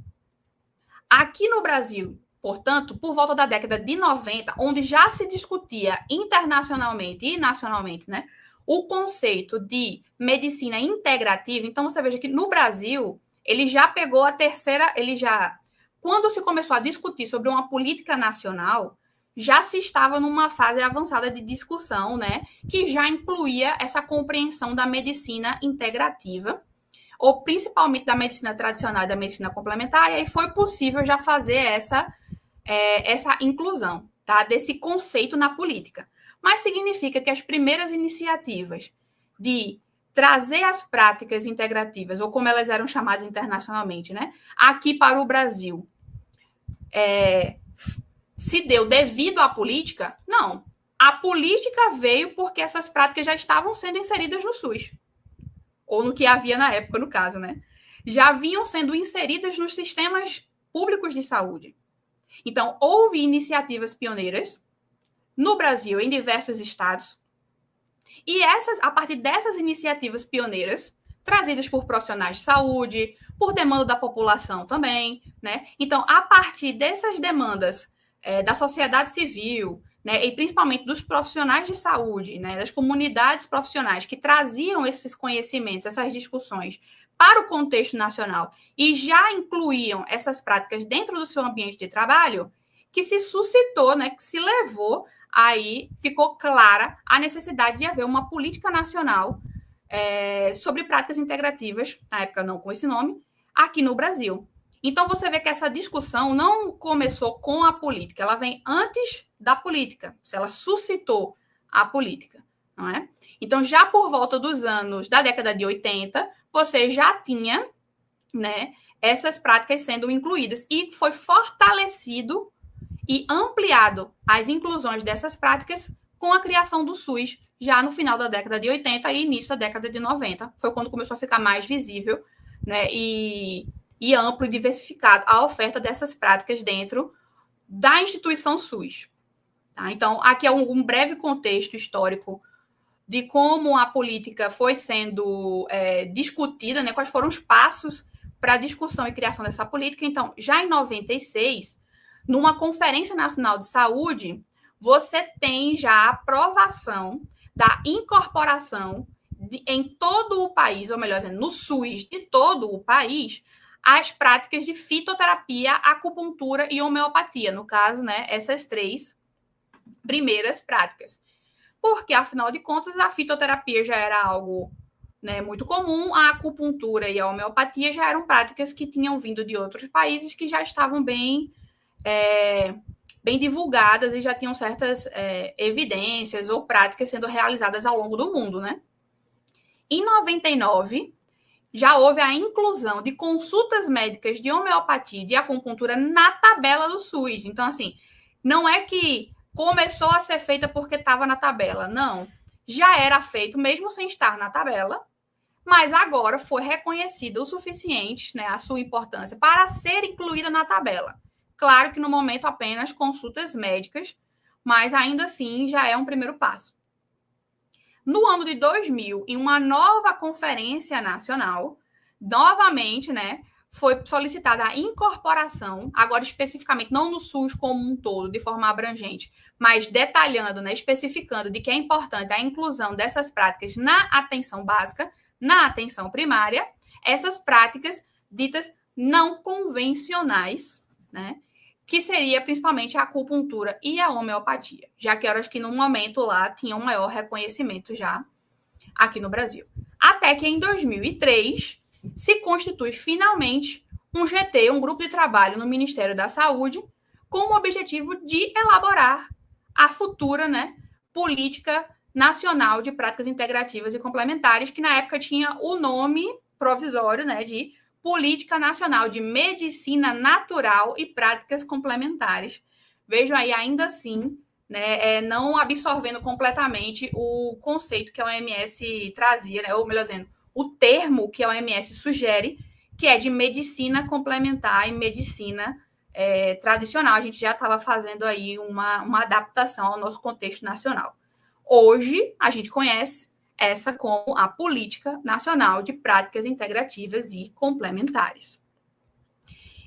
Aqui no Brasil, portanto, por volta da década de 90, onde já se discutia internacionalmente e nacionalmente, né, o conceito de medicina integrativa. Então, você veja que no Brasil, ele já pegou a terceira, quando se começou a discutir sobre uma política nacional, já se estava numa fase avançada de discussão, né, que já incluía essa compreensão da medicina integrativa, ou principalmente da medicina tradicional e da medicina complementar, e aí foi possível já fazer essa inclusão, tá, desse conceito na política. Mas significa que as primeiras iniciativas de trazer as práticas integrativas, ou como elas eram chamadas internacionalmente, né, aqui para o Brasil, se deu devido à política? Não. A política veio porque essas práticas já estavam sendo inseridas no SUS. Ou no que havia na época, no caso, né? Já vinham sendo inseridas nos sistemas públicos de saúde. Então, houve iniciativas pioneiras no Brasil, em diversos estados, e a partir dessas iniciativas pioneiras, trazidas por profissionais de saúde, por demanda da população também, né? Então, a partir dessas demandas da sociedade civil, né, e principalmente dos profissionais de saúde, né, das comunidades profissionais que traziam esses conhecimentos, essas discussões para o contexto nacional e já incluíam essas práticas dentro do seu ambiente de trabalho, que se suscitou, né, que se levou, aí ficou clara a necessidade de haver uma política nacional sobre práticas integrativas, na época não com esse nome, aqui no Brasil. Então, você vê que essa discussão não começou com a política, ela vem antes da política, ela suscitou a política, não é? Então, já por volta dos anos da década de 80, você já tinha, né, essas práticas sendo incluídas e foi fortalecido e ampliado as inclusões dessas práticas com a criação do SUS, já no final da década de 80 e início da década de 90. Foi quando começou a ficar mais visível, né, e amplo e diversificado a oferta dessas práticas dentro da instituição SUS. Tá? Então, aqui é um breve contexto histórico de como a política foi sendo discutida, né, quais foram os passos para a discussão e criação dessa política. Então, já em 96, numa Conferência Nacional de Saúde, você tem já a aprovação da incorporação em todo o país, ou melhor, no SUS de todo o país, as práticas de fitoterapia, acupuntura e homeopatia. No caso, né, essas três primeiras práticas. Porque, afinal de contas, a fitoterapia já era algo, né, muito comum, a acupuntura e a homeopatia já eram práticas que tinham vindo de outros países que já estavam bem divulgadas e já tinham certas evidências ou práticas sendo realizadas ao longo do mundo, né? Em 99, já houve a inclusão de consultas médicas de homeopatia e de acupuntura na tabela do SUS. Então, assim, não é que começou a ser feita porque estava na tabela. Não. Já era feito, mesmo sem estar na tabela, mas agora foi reconhecido o suficiente, né, a sua importância, para ser incluída na tabela. Claro que no momento apenas consultas médicas, mas ainda assim já é um primeiro passo. No ano de 2000, em uma nova conferência nacional, novamente, né, foi solicitada a incorporação, agora especificamente, não no SUS como um todo, de forma abrangente, mas detalhando, né, especificando de que é importante a inclusão dessas práticas na atenção básica, na atenção primária, essas práticas ditas não convencionais, né, que seria principalmente a acupuntura e a homeopatia, já que eram as que no momento lá tinham um maior reconhecimento já aqui no Brasil. Até que em 2003 se constitui finalmente um GT, um grupo de trabalho no Ministério da Saúde, com o objetivo de elaborar a futura, né, política nacional de práticas integrativas e complementares, que na época tinha o nome provisório, né, de Política Nacional de Medicina Natural e Práticas Complementares. Vejam aí, ainda assim, né, não absorvendo completamente o conceito que a OMS trazia, né, ou melhor dizendo, o termo que a OMS sugere, que é de medicina complementar e medicina tradicional. A gente já estava fazendo aí uma adaptação ao nosso contexto nacional. Hoje, a gente conhece essa como a Política Nacional de Práticas Integrativas e Complementares.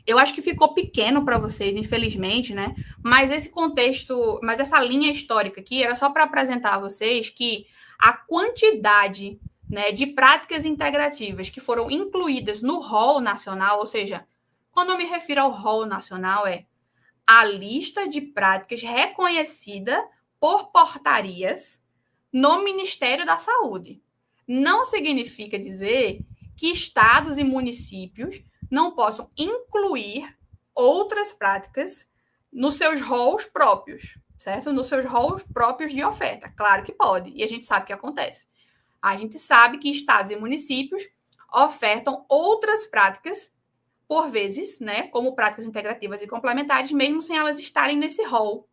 Eu acho que ficou pequeno para vocês, infelizmente, né? Mas esse contexto, mas essa linha histórica aqui era só para apresentar a vocês que a quantidade, né, de práticas integrativas que foram incluídas no rol nacional, ou seja, quando eu me refiro ao rol nacional, é a lista de práticas reconhecida por portarias no Ministério da Saúde. Não significa dizer que estados e municípios não possam incluir outras práticas nos seus rolos próprios, certo? Nos seus rolos próprios de oferta. Claro que pode, e a gente sabe o que acontece. A gente sabe que estados e municípios ofertam outras práticas, por vezes, né, como práticas integrativas e complementares, mesmo sem elas estarem nesse rol.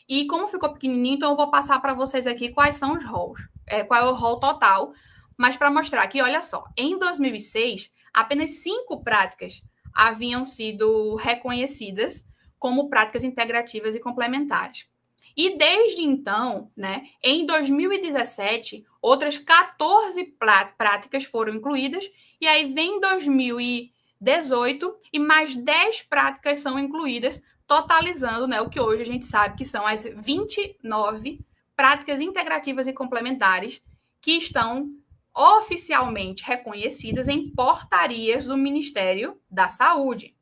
E como ficou pequenininho, então eu vou passar para vocês aqui quais são os rolos, qual é o rol total, mas para mostrar que, olha só, em 2006, apenas 5 práticas haviam sido reconhecidas como práticas integrativas e complementares. E desde então, né, em 2017, outras 14 práticas foram incluídas, e aí vem 2018 e mais 10 práticas são incluídas, totalizando, né, o que hoje a gente sabe que são as 29 práticas integrativas e complementares que estão oficialmente reconhecidas em portarias do Ministério da Saúde.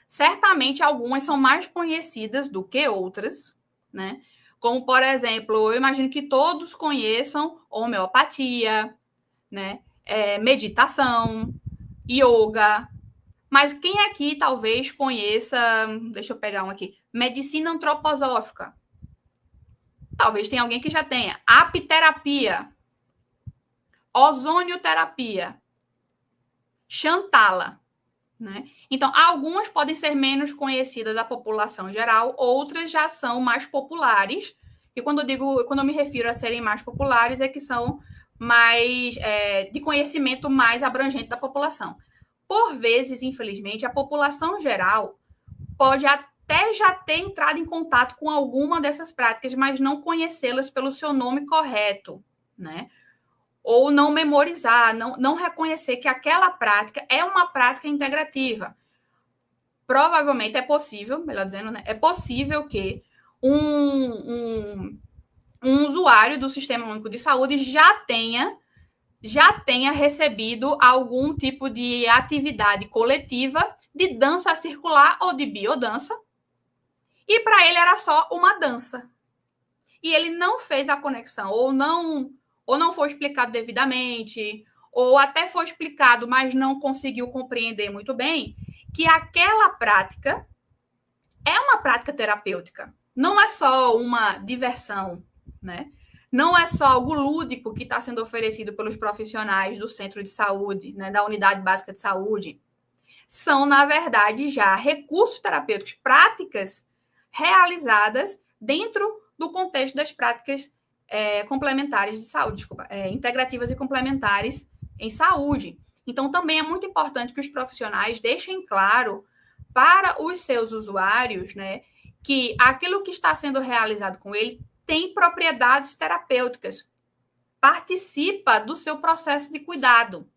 Certamente algumas são mais conhecidas do que outras, né? Como, por exemplo, eu imagino que todos conheçam homeopatia, né? Meditação, yoga. Mas quem aqui talvez conheça, deixa eu pegar um aqui, medicina antroposófica? Talvez tenha alguém que já tenha. Apiterapia, ozonioterapia, Xantala, né? Então, algumas podem ser menos conhecidas da população geral, outras já são mais populares. E quando eu me refiro a serem mais populares, é que são mais de conhecimento mais abrangente da população. Por vezes, infelizmente, a população geral pode até já ter entrado em contato com alguma dessas práticas, mas não conhecê-las pelo seu nome correto, né? Ou não memorizar, não reconhecer que aquela prática é uma prática integrativa. Provavelmente é possível, melhor dizendo, né? É possível que um usuário do Sistema Único de Saúde já tenha recebido algum tipo de atividade coletiva de dança circular ou de biodança, e para ele era só uma dança. E ele não fez a conexão, ou não foi explicado devidamente, ou até foi explicado, mas não conseguiu compreender muito bem, que aquela prática é uma prática terapêutica. Não é só uma diversão, né? Não é só algo lúdico que está sendo oferecido pelos profissionais do centro de saúde, né, da unidade básica de saúde. São, na verdade, já recursos terapêuticos, práticas realizadas dentro do contexto das práticas complementares de saúde, integrativas e complementares em saúde. Então, também é muito importante que os profissionais deixem claro para os seus usuários, né, que aquilo que está sendo realizado com ele tem propriedades terapêuticas, participa do seu processo de cuidado.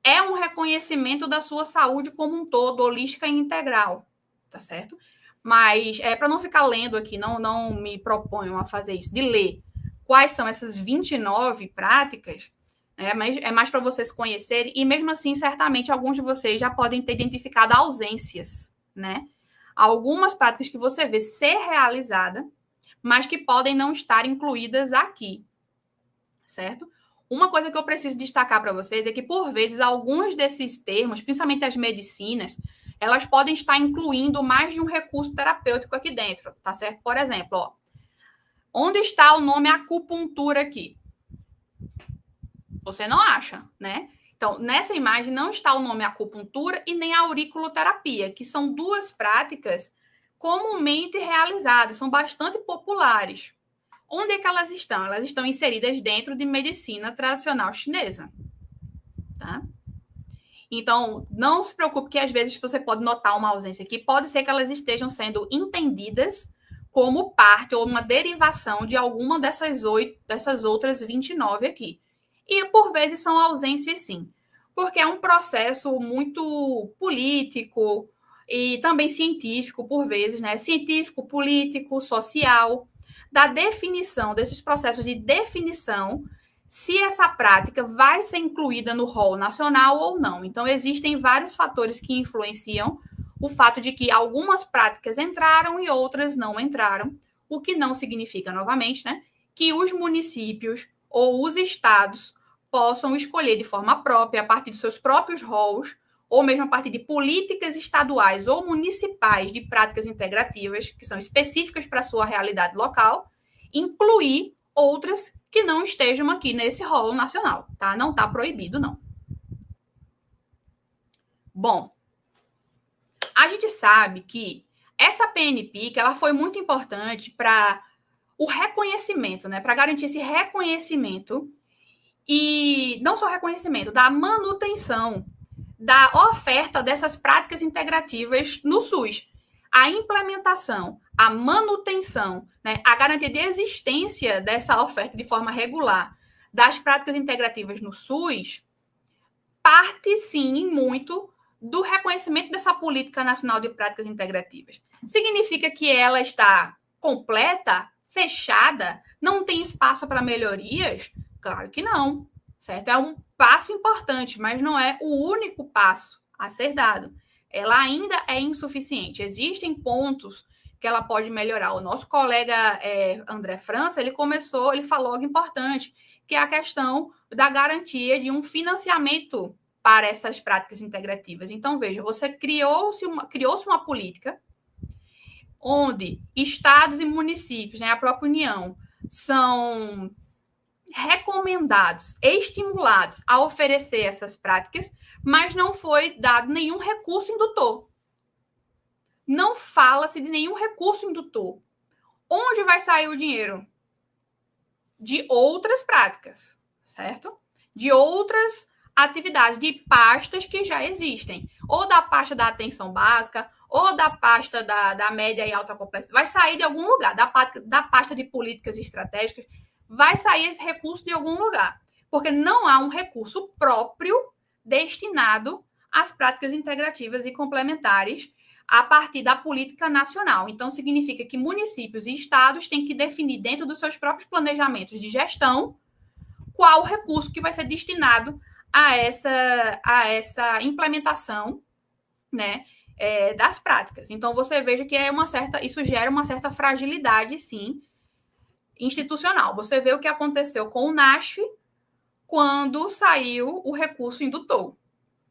É um reconhecimento da sua saúde como um todo, holística e integral, tá certo? Mas, para não ficar lendo aqui, não me proponham a fazer isso, de ler quais são essas 29 práticas, mas é mais para vocês conhecerem, e mesmo assim, certamente, alguns de vocês já podem ter identificado ausências, né? algumas práticas que você vê ser realizada, mas que podem não estar incluídas aqui, certo? Uma coisa que eu preciso destacar para vocês é que, por vezes, alguns desses termos, principalmente as medicinas, elas podem estar incluindo mais de um recurso terapêutico aqui dentro, tá certo? Por exemplo, ó, onde está o nome acupuntura aqui? Você não acha, né? Então, nessa imagem não está o nome acupuntura e nem auriculoterapia, que são duas práticas comumente realizadas, são bastante populares. Onde é que elas estão? Elas estão inseridas dentro de medicina tradicional chinesa, tá? Então, não se preocupe que às vezes você pode notar uma ausência aqui, pode ser que elas estejam sendo entendidas como parte ou uma derivação de alguma dessas outras 29 aqui. E, por vezes, são ausências, sim, porque é um processo muito político e também científico, por vezes, né? Científico, político, social, da definição desses processos de definição, se essa prática vai ser incluída no rol nacional ou não. Então, existem vários fatores que influenciam o fato de que algumas práticas entraram e outras não entraram, o que não significa, novamente, né, que os municípios ou os estados possam escolher de forma própria, a partir dos seus próprios rolos, ou mesmo a partir de políticas estaduais ou municipais de práticas integrativas, que são específicas para a sua realidade local, incluir outras que não estejam aqui nesse rolo nacional, tá? Não está proibido, não. Bom, a gente sabe que essa PNPIC, ela foi muito importante para o reconhecimento, né? Para garantir esse reconhecimento e não só reconhecimento, da manutenção da oferta dessas práticas integrativas no SUS. A implementação, a manutenção, né, a garantia de existência dessa oferta de forma regular das práticas integrativas no SUS parte, sim, muito do reconhecimento dessa Política Nacional de Práticas Integrativas. Significa que ela está completa, fechada, não tem espaço para melhorias? Claro que não, certo? É um passo importante, mas não é o único passo a ser dado. Ela ainda é insuficiente. Existem pontos que ela pode melhorar. O nosso colega André França, ele falou algo importante, que é a questão da garantia de um financiamento para essas práticas integrativas. Então, veja, criou-se uma política onde estados e municípios, né, a própria União, são recomendados, estimulados a oferecer essas práticas, mas não foi dado nenhum recurso indutor. Não fala-se de nenhum recurso indutor. Onde vai sair o dinheiro? De outras práticas, certo? De outras atividades, de pastas que já existem. Ou da pasta da atenção básica, ou da pasta da média e alta complexidade. Vai sair de algum lugar, da pasta de políticas estratégicas, vai sair esse recurso de algum lugar. Porque não há um recurso próprio destinado às práticas integrativas e complementares a partir da política nacional. Então, significa que municípios e estados têm que definir dentro dos seus próprios planejamentos de gestão qual o recurso que vai ser destinado a essa implementação, né, das práticas. Então, você veja que isso gera uma certa fragilidade, sim, institucional. Você vê o que aconteceu com o NASF quando saiu o recurso indutor,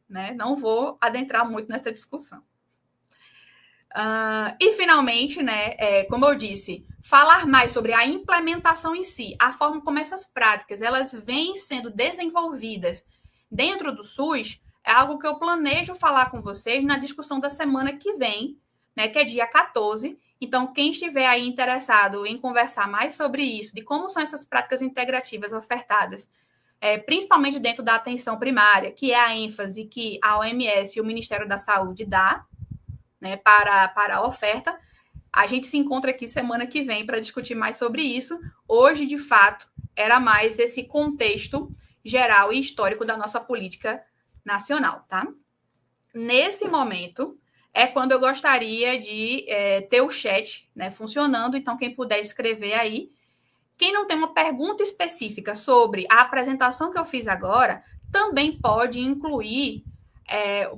né? Não vou adentrar muito nessa discussão. E, finalmente, né, como eu disse, falar mais sobre a implementação em si, a forma como essas práticas elas vêm sendo desenvolvidas dentro do SUS, é algo que eu planejo falar com vocês na discussão da semana que vem, né, que é dia 14. Então, quem estiver aí interessado em conversar mais sobre isso, de como são essas práticas integrativas ofertadas, principalmente dentro da atenção primária, que é a ênfase que a OMS e o Ministério da Saúde dá, né, para a oferta, a gente se encontra aqui semana que vem para discutir mais sobre isso. Hoje, de fato, era mais esse contexto geral e histórico da nossa política nacional, tá? Nesse momento, é quando eu gostaria de ter o chat, né, funcionando. Então, quem puder escrever aí. Quem não tem uma pergunta específica sobre a apresentação que eu fiz agora, também pode incluir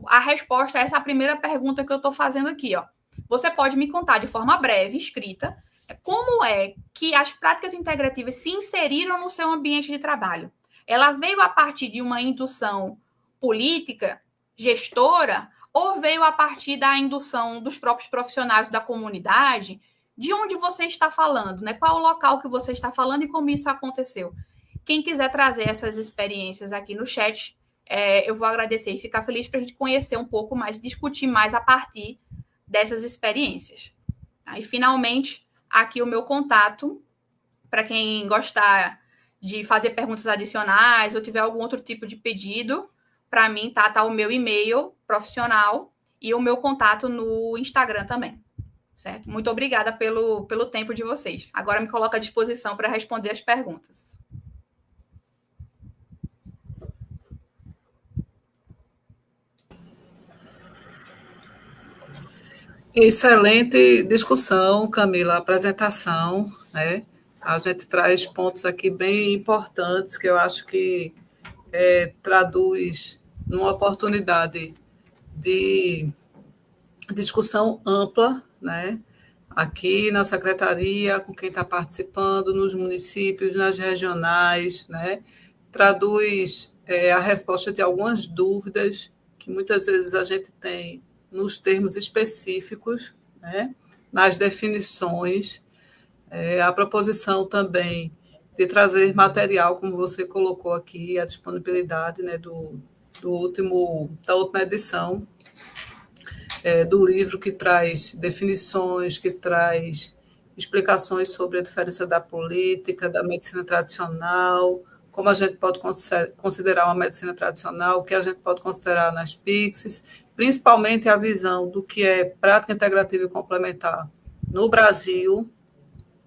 a resposta a essa primeira pergunta que eu estou fazendo aqui, ó. você pode me contar de forma breve, escrita, como é que as práticas integrativas se inseriram no seu ambiente de trabalho? Ela veio a partir de uma indução política, gestora, ou veio a partir da indução dos próprios profissionais da comunidade? De onde você está falando, né? Qual é o local que você está falando e como isso aconteceu? Quem quiser trazer essas experiências aqui no chat, eu vou agradecer e ficar feliz para a gente conhecer um pouco mais, discutir mais a partir dessas experiências. E, finalmente, aqui o meu contato, para quem gostar de fazer perguntas adicionais ou tiver algum outro tipo de pedido, para mim tá o meu e-mail profissional e o meu contato no Instagram também, certo? Muito obrigada pelo tempo de vocês. Agora me coloco à disposição para responder as perguntas. Excelente discussão, Camila, apresentação, né? A gente traz pontos aqui bem importantes que eu acho que traduz numa oportunidade de discussão ampla, né? Aqui na secretaria, com quem está participando, nos municípios, nas regionais, né? Traduz a resposta de algumas dúvidas que muitas vezes a gente tem nos termos específicos, né? Nas definições, a proposição também de trazer material, como você colocou aqui, a disponibilidade, né, da última edição do livro, que traz definições, que traz explicações sobre a diferença da política, da medicina tradicional, como a gente pode considerar uma medicina tradicional, o que a gente pode considerar nas PICSs, principalmente a visão do que é prática integrativa e complementar no Brasil,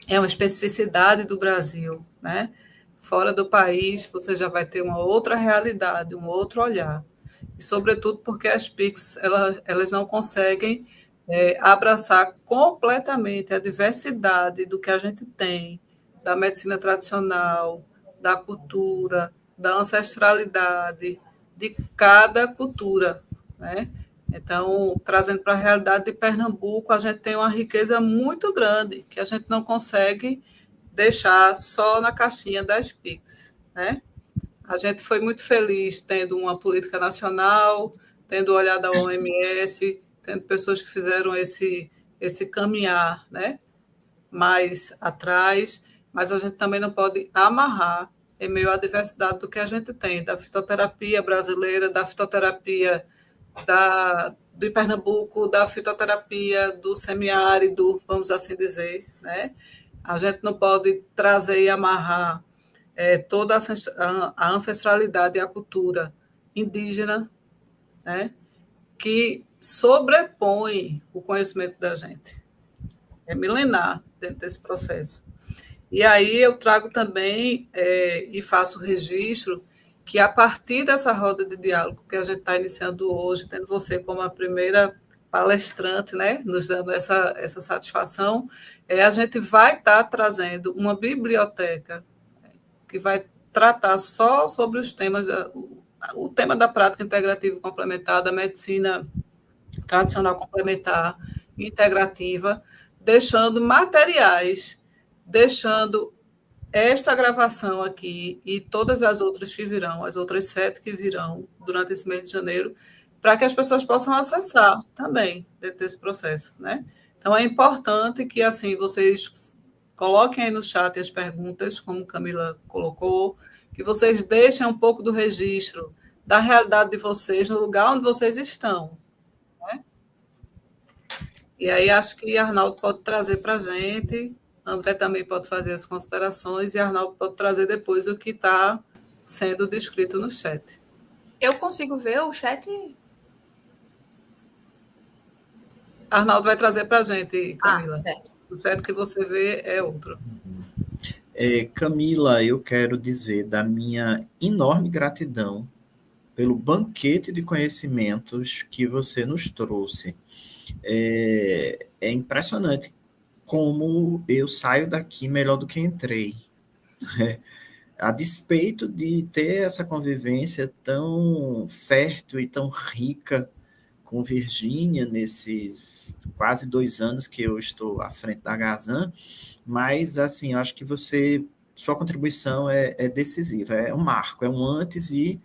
é uma especificidade do Brasil, né? Fora do país, você já vai ter uma outra realidade, um outro olhar. E, sobretudo, porque as PICs elas não conseguem abraçar completamente a diversidade do que a gente tem, da medicina tradicional, da cultura, da ancestralidade, de cada cultura, né? Então, trazendo para a realidade de Pernambuco, a gente tem uma riqueza muito grande, que a gente não consegue deixar só na caixinha das PICs, né? A gente foi muito feliz tendo uma política nacional, tendo o olhar da OMS, tendo pessoas que fizeram esse caminhar, né, mais atrás, mas a gente também não pode amarrar em meio à diversidade do que a gente tem, da fitoterapia brasileira, da fitoterapia de Pernambuco, da fitoterapia do semiárido, vamos assim dizer, né? A gente não pode trazer e amarrar toda a ancestralidade e a cultura indígena, né, que sobrepõe o conhecimento da gente. É milenar dentro desse processo. E aí eu trago também e faço registro que, a partir dessa roda de diálogo que a gente está iniciando hoje, tendo você como a primeira palestrante, né, nos dando essa satisfação, a gente vai estar trazendo uma biblioteca que vai tratar só sobre os temas, o tema da prática integrativa complementar, da medicina tradicional complementar e integrativa, deixando materiais, deixando esta gravação aqui e todas as outras que virão, as outras 7 que virão durante esse mês de janeiro, para que as pessoas possam acessar também dentro desse processo, né? Então, é importante que, assim, vocês coloquem aí no chat as perguntas, como Camila colocou, que vocês deixem um pouco do registro da realidade de vocês no lugar onde vocês estão, né? E aí acho que Arnaldo pode trazer para a gente, André também pode fazer as considerações e Arnaldo pode trazer depois o que está sendo descrito no chat. Eu consigo ver o chat? Arnaldo vai trazer para a gente, Camila. Certo. O chat que você vê é outro. Camila, eu quero dizer da minha enorme gratidão pelo banquete de conhecimentos que você nos trouxe. É impressionante como eu saio daqui melhor do que entrei. A despeito de ter essa convivência tão fértil e tão rica com Virgínia nesses quase 2 anos que eu estou à frente da Gazan, mas, assim, eu acho que sua contribuição é decisiva, é um marco, é um antes e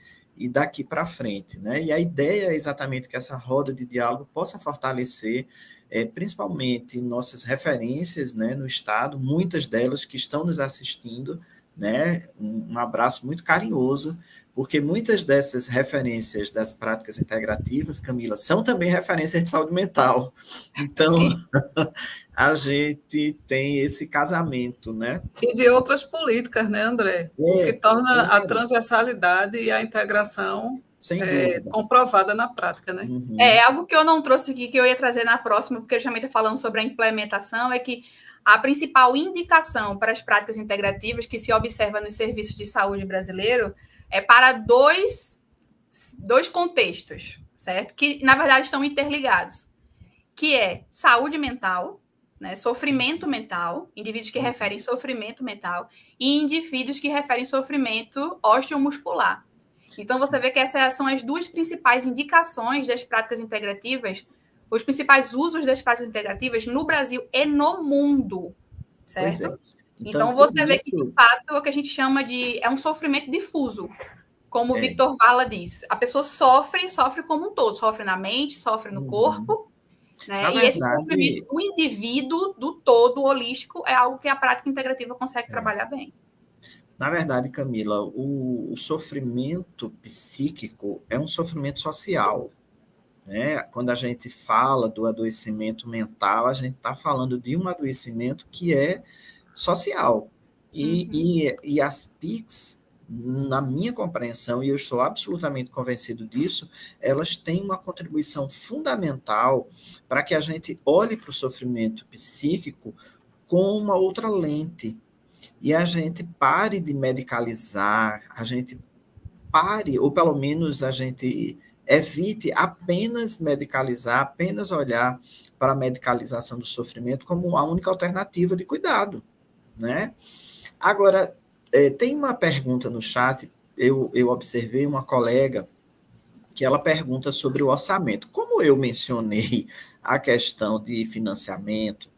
daqui para frente, né? E a ideia é exatamente que essa roda de diálogo possa fortalecer, principalmente nossas referências, né, no Estado, muitas delas que estão nos assistindo, né? Um abraço muito carinhoso, porque muitas dessas referências das práticas integrativas, Camila, são também referências de saúde mental. Então, a gente tem esse casamento, né? E de outras políticas, né, André? O que torna a transversalidade e a integração sem dúvida comprovada na prática, né? É algo que eu não trouxe aqui, que eu ia trazer na próxima, porque eu também estou falando sobre a implementação, é que a principal indicação para as práticas integrativas que se observa nos serviços de saúde brasileiro é para dois contextos, certo? Que, na verdade, estão interligados, que é saúde mental, né, sofrimento mental, indivíduos que referem sofrimento mental, e indivíduos que referem sofrimento osteomuscular. Então, você vê que essas são as duas principais indicações das práticas integrativas, os principais usos das práticas integrativas no Brasil e no mundo, certo? Pois é. Então você vê que, de fato, é o que a gente chama de... é um sofrimento difuso, como o Victor Valla diz. A pessoa sofre como um todo, sofre na mente, sofre no corpo, né? E esse sofrimento do indivíduo, do todo, holístico, é algo que a prática integrativa consegue trabalhar bem. Na verdade, Camila, o sofrimento psíquico é um sofrimento social, né? Quando a gente fala do adoecimento mental, a gente está falando de um adoecimento que é social. E as PICs, na minha compreensão, e eu estou absolutamente convencido disso, elas têm uma contribuição fundamental para que a gente olhe para o sofrimento psíquico com uma outra lente, e a gente pare de medicalizar, a gente pare, ou pelo menos a gente evite apenas medicalizar, apenas olhar para a medicalização do sofrimento como a única alternativa de cuidado, né? Agora, tem uma pergunta no chat, eu observei uma colega que ela pergunta sobre o orçamento. Como eu mencionei a questão de financiamento,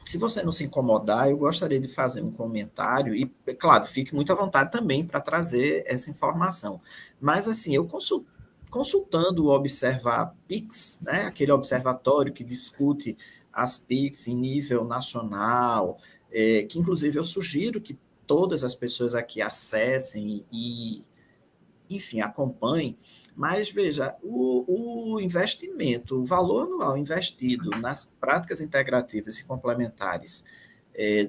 se você não se incomodar, eu gostaria de fazer um comentário, e, claro, fique muito à vontade também para trazer essa informação. Mas, assim, eu consultando o Observar PICs, né, aquele observatório que discute as PICs em nível nacional, que, inclusive, eu sugiro que todas as pessoas aqui acessem e, enfim, acompanhem, mas veja, o investimento, o valor anual investido nas práticas integrativas e complementares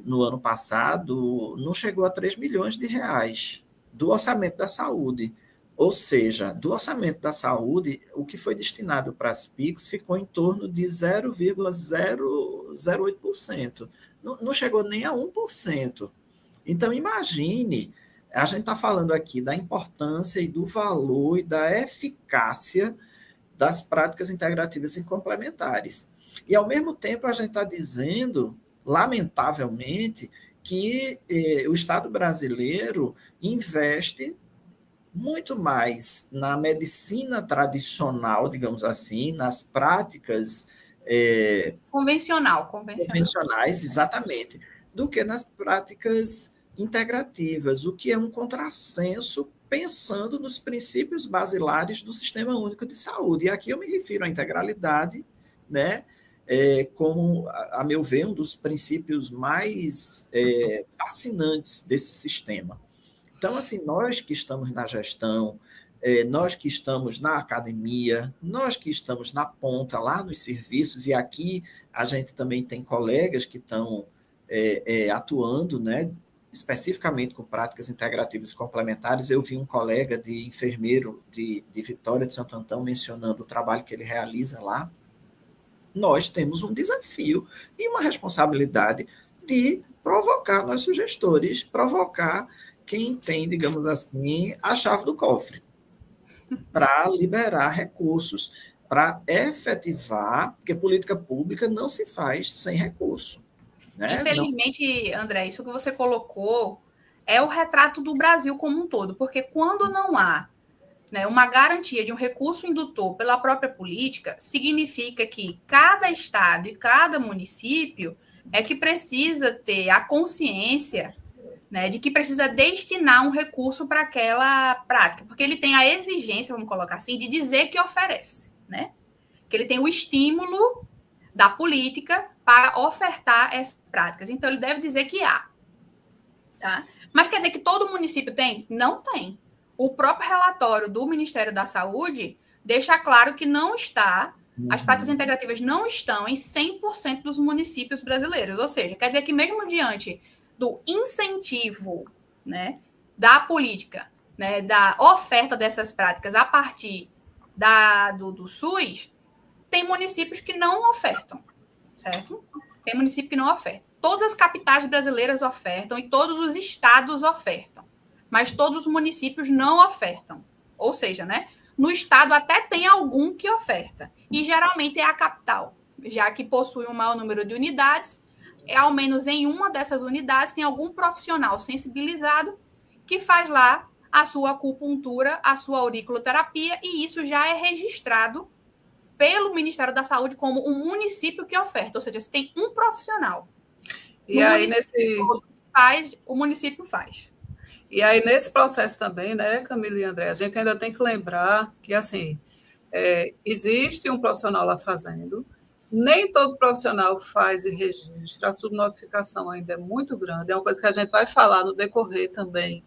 no ano passado não chegou a 3 milhões de reais do orçamento da saúde. Ou seja, do orçamento da saúde, o que foi destinado para as PICs ficou em torno de 0,008%. Não chegou nem a 1%. Então, imagine, a gente está falando aqui da importância e do valor e da eficácia das práticas integrativas e complementares. E, ao mesmo tempo, a gente está dizendo, lamentavelmente, que o Estado brasileiro investe muito mais na medicina tradicional, digamos assim, nas práticas convencionais, exatamente, do que nas práticas integrativas, o que é um contrassenso pensando nos princípios basilares do Sistema Único de Saúde. E aqui eu me refiro à integralidade, né, como, a meu ver, um dos princípios mais fascinantes desse sistema. Então, assim, nós que estamos na gestão, nós que estamos na academia, nós que estamos na ponta, lá nos serviços, e aqui a gente também tem colegas que estão atuando, né, especificamente com práticas integrativas e complementares. Eu vi um colega de enfermeiro de Vitória de Santo Antão mencionando o trabalho que ele realiza lá. Nós temos um desafio e uma responsabilidade de provocar nossos gestores, provocar quem tem, digamos assim, a chave do cofre, para liberar recursos, para efetivar, porque política pública não se faz sem recurso. Né? Infelizmente, André, isso que você colocou é o retrato do Brasil como um todo, porque quando não há né, uma garantia de um recurso indutor pela própria política, significa que cada estado e cada município é que precisa ter a consciência, né, de que precisa destinar um recurso para aquela prática, porque ele tem a exigência, vamos colocar assim, de dizer que oferece, né? Que ele tem o estímulo da política para ofertar essas práticas. Então, ele deve dizer que há. Tá? Mas quer dizer que todo município tem? Não tem. O próprio relatório do Ministério da Saúde deixa claro que não está, as práticas integrativas não estão em 100% dos municípios brasileiros. Ou seja, quer dizer que mesmo diante do incentivo, né, da política, né, da oferta dessas práticas a partir do SUS, tem municípios que não ofertam, certo? Tem município que não oferta. Todas as capitais brasileiras ofertam e todos os estados ofertam, mas todos os municípios não ofertam. Ou seja, né, no estado até tem algum que oferta, e geralmente é a capital, já que possui um maior número de unidades, ao menos em uma dessas unidades tem algum profissional sensibilizado que faz lá a sua acupuntura, a sua auriculoterapia, e isso já é registrado pelo Ministério da Saúde como um município que oferta, ou seja, se tem um profissional. E aí o município faz. E aí nesse processo também, né, Camila e André, a gente ainda tem que lembrar que, assim, existe um profissional lá fazendo, nem todo profissional faz e registra, a subnotificação ainda é muito grande, é uma coisa que a gente vai falar no decorrer também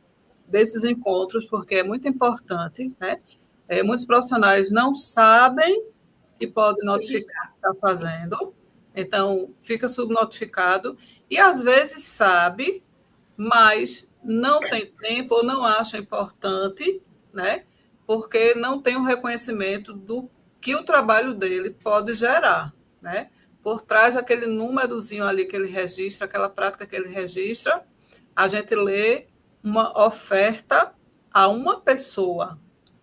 desses encontros, porque é muito importante, né? Muitos profissionais não sabem que podem notificar o que está fazendo, então fica subnotificado, e às vezes sabe, mas não tem tempo ou não acha importante, né? Porque não tem o reconhecimento do que o trabalho dele pode gerar, né? Por trás daquele númerozinho ali que ele registra, aquela prática que ele registra, a gente lê uma oferta a uma pessoa,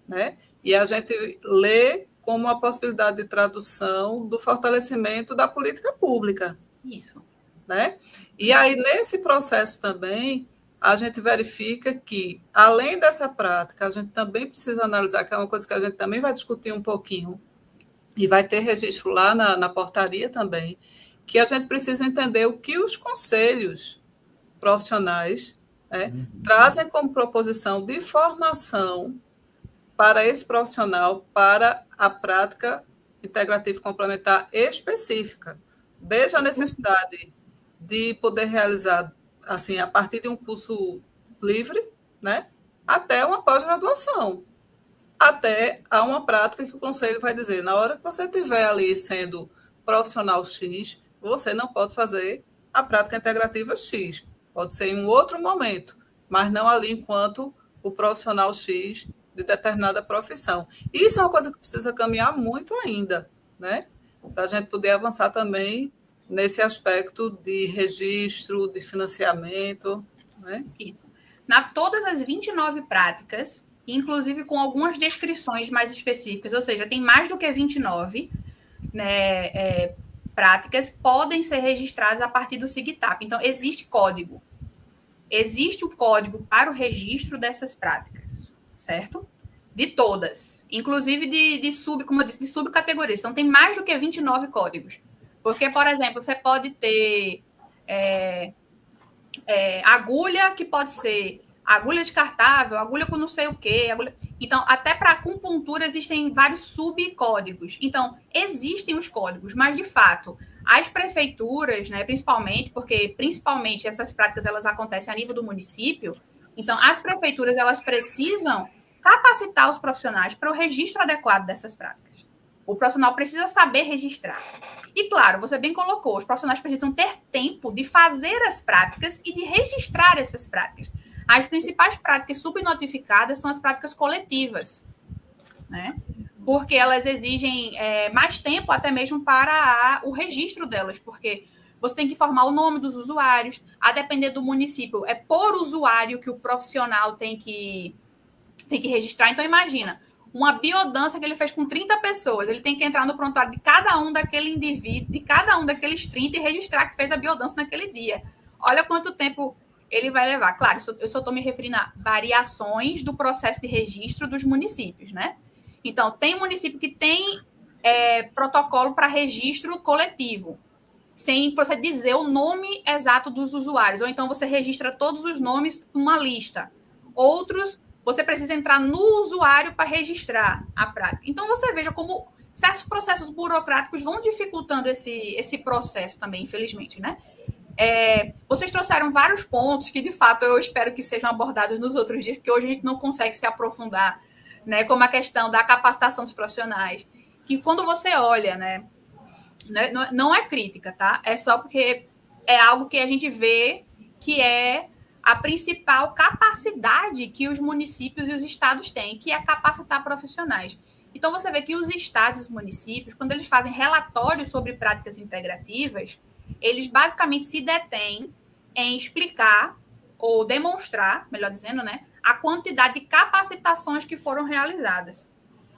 né? E a gente lê como uma possibilidade de tradução do fortalecimento da política pública. Isso. Né? E aí, nesse processo também, a gente verifica que, além dessa prática, a gente também precisa analisar, que é uma coisa que a gente também vai discutir um pouquinho, e vai ter registro lá na portaria também, que a gente precisa entender o que os conselhos profissionais, né, trazem como proposição de formação para esse profissional, para a prática integrativa complementar específica, desde a necessidade de poder realizar, assim, a partir de um curso livre, né, até uma pós-graduação, até a uma prática que o conselho vai dizer, na hora que você estiver ali sendo profissional X, você não pode fazer a prática integrativa X, pode ser em um outro momento, mas não ali enquanto o profissional X de determinada profissão. Isso é uma coisa que precisa caminhar muito ainda, né, para a gente poder avançar também nesse aspecto de registro, de financiamento, né? Isso. Todas as 29 práticas, inclusive com algumas descrições mais específicas, ou seja, tem mais do que 29, né, práticas, podem ser registradas a partir do SIGTAP. Então, existe código. Existe o código para o registro dessas práticas, certo? De todas. Inclusive como eu disse, de subcategorias. Então, tem mais do que 29 códigos. Porque, por exemplo, você pode ter agulha que pode ser agulha descartável, agulha com não sei o quê. Então, até para acupuntura existem vários subcódigos. Então, existem os códigos, mas, de fato, as prefeituras, né, principalmente essas práticas elas acontecem a nível do município, então as prefeituras elas precisam capacitar os profissionais para o registro adequado dessas práticas. O profissional precisa saber registrar. E, claro, você bem colocou, os profissionais precisam ter tempo de fazer as práticas e de registrar essas práticas. As principais práticas subnotificadas são as práticas coletivas, né? Porque elas exigem mais tempo até mesmo para o registro delas, porque você tem que informar o nome dos usuários, a depender do município, é por usuário que o profissional tem que registrar. Então, imagina, uma biodança que ele fez com 30 pessoas, ele tem que entrar no prontuário de cada um daquele indivíduo, de cada um daqueles 30 e registrar que fez a biodança naquele dia. Olha quanto tempo ele vai levar, claro, eu só estou me referindo a variações do processo de registro dos municípios, né? Então, tem município que tem protocolo para registro coletivo, sem você dizer o nome exato dos usuários, ou então você registra todos os nomes numa lista. Outros, você precisa entrar no usuário para registrar a prática. Então, você veja como certos processos burocráticos vão dificultando esse processo também, infelizmente, né? Vocês trouxeram vários pontos que, de fato, eu espero que sejam abordados nos outros dias, porque hoje a gente não consegue se aprofundar, né? Como a questão da capacitação dos profissionais, que quando você olha, né? Não é crítica, tá? É só porque é algo que a gente vê que é a principal capacidade que os municípios e os estados têm, que é capacitar profissionais. Então, você vê que os estados e os municípios, quando eles fazem relatórios sobre práticas integrativas, eles basicamente se detêm em explicar ou demonstrar, melhor dizendo, né, a quantidade de capacitações que foram realizadas.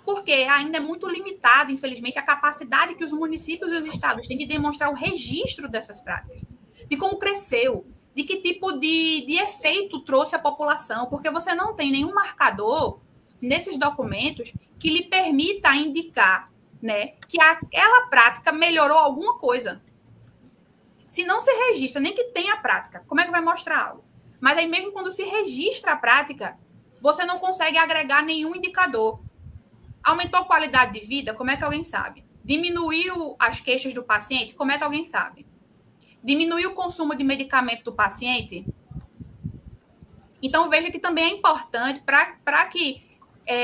Porque ainda é muito limitado, infelizmente, a capacidade que os municípios e os estados têm de demonstrar o registro dessas práticas, de como cresceu, de que tipo de efeito trouxe à população, porque você não tem nenhum marcador nesses documentos que lhe permita indicar, né, que aquela prática melhorou alguma coisa. Se não se registra, nem que tenha a prática, como é que vai mostrar algo? Mas aí mesmo quando se registra a prática, você não consegue agregar nenhum indicador. Aumentou a qualidade de vida? Como é que alguém sabe? Diminuiu as queixas do paciente? Como é que alguém sabe? Diminuiu o consumo de medicamento do paciente? Então, veja que também é importante para que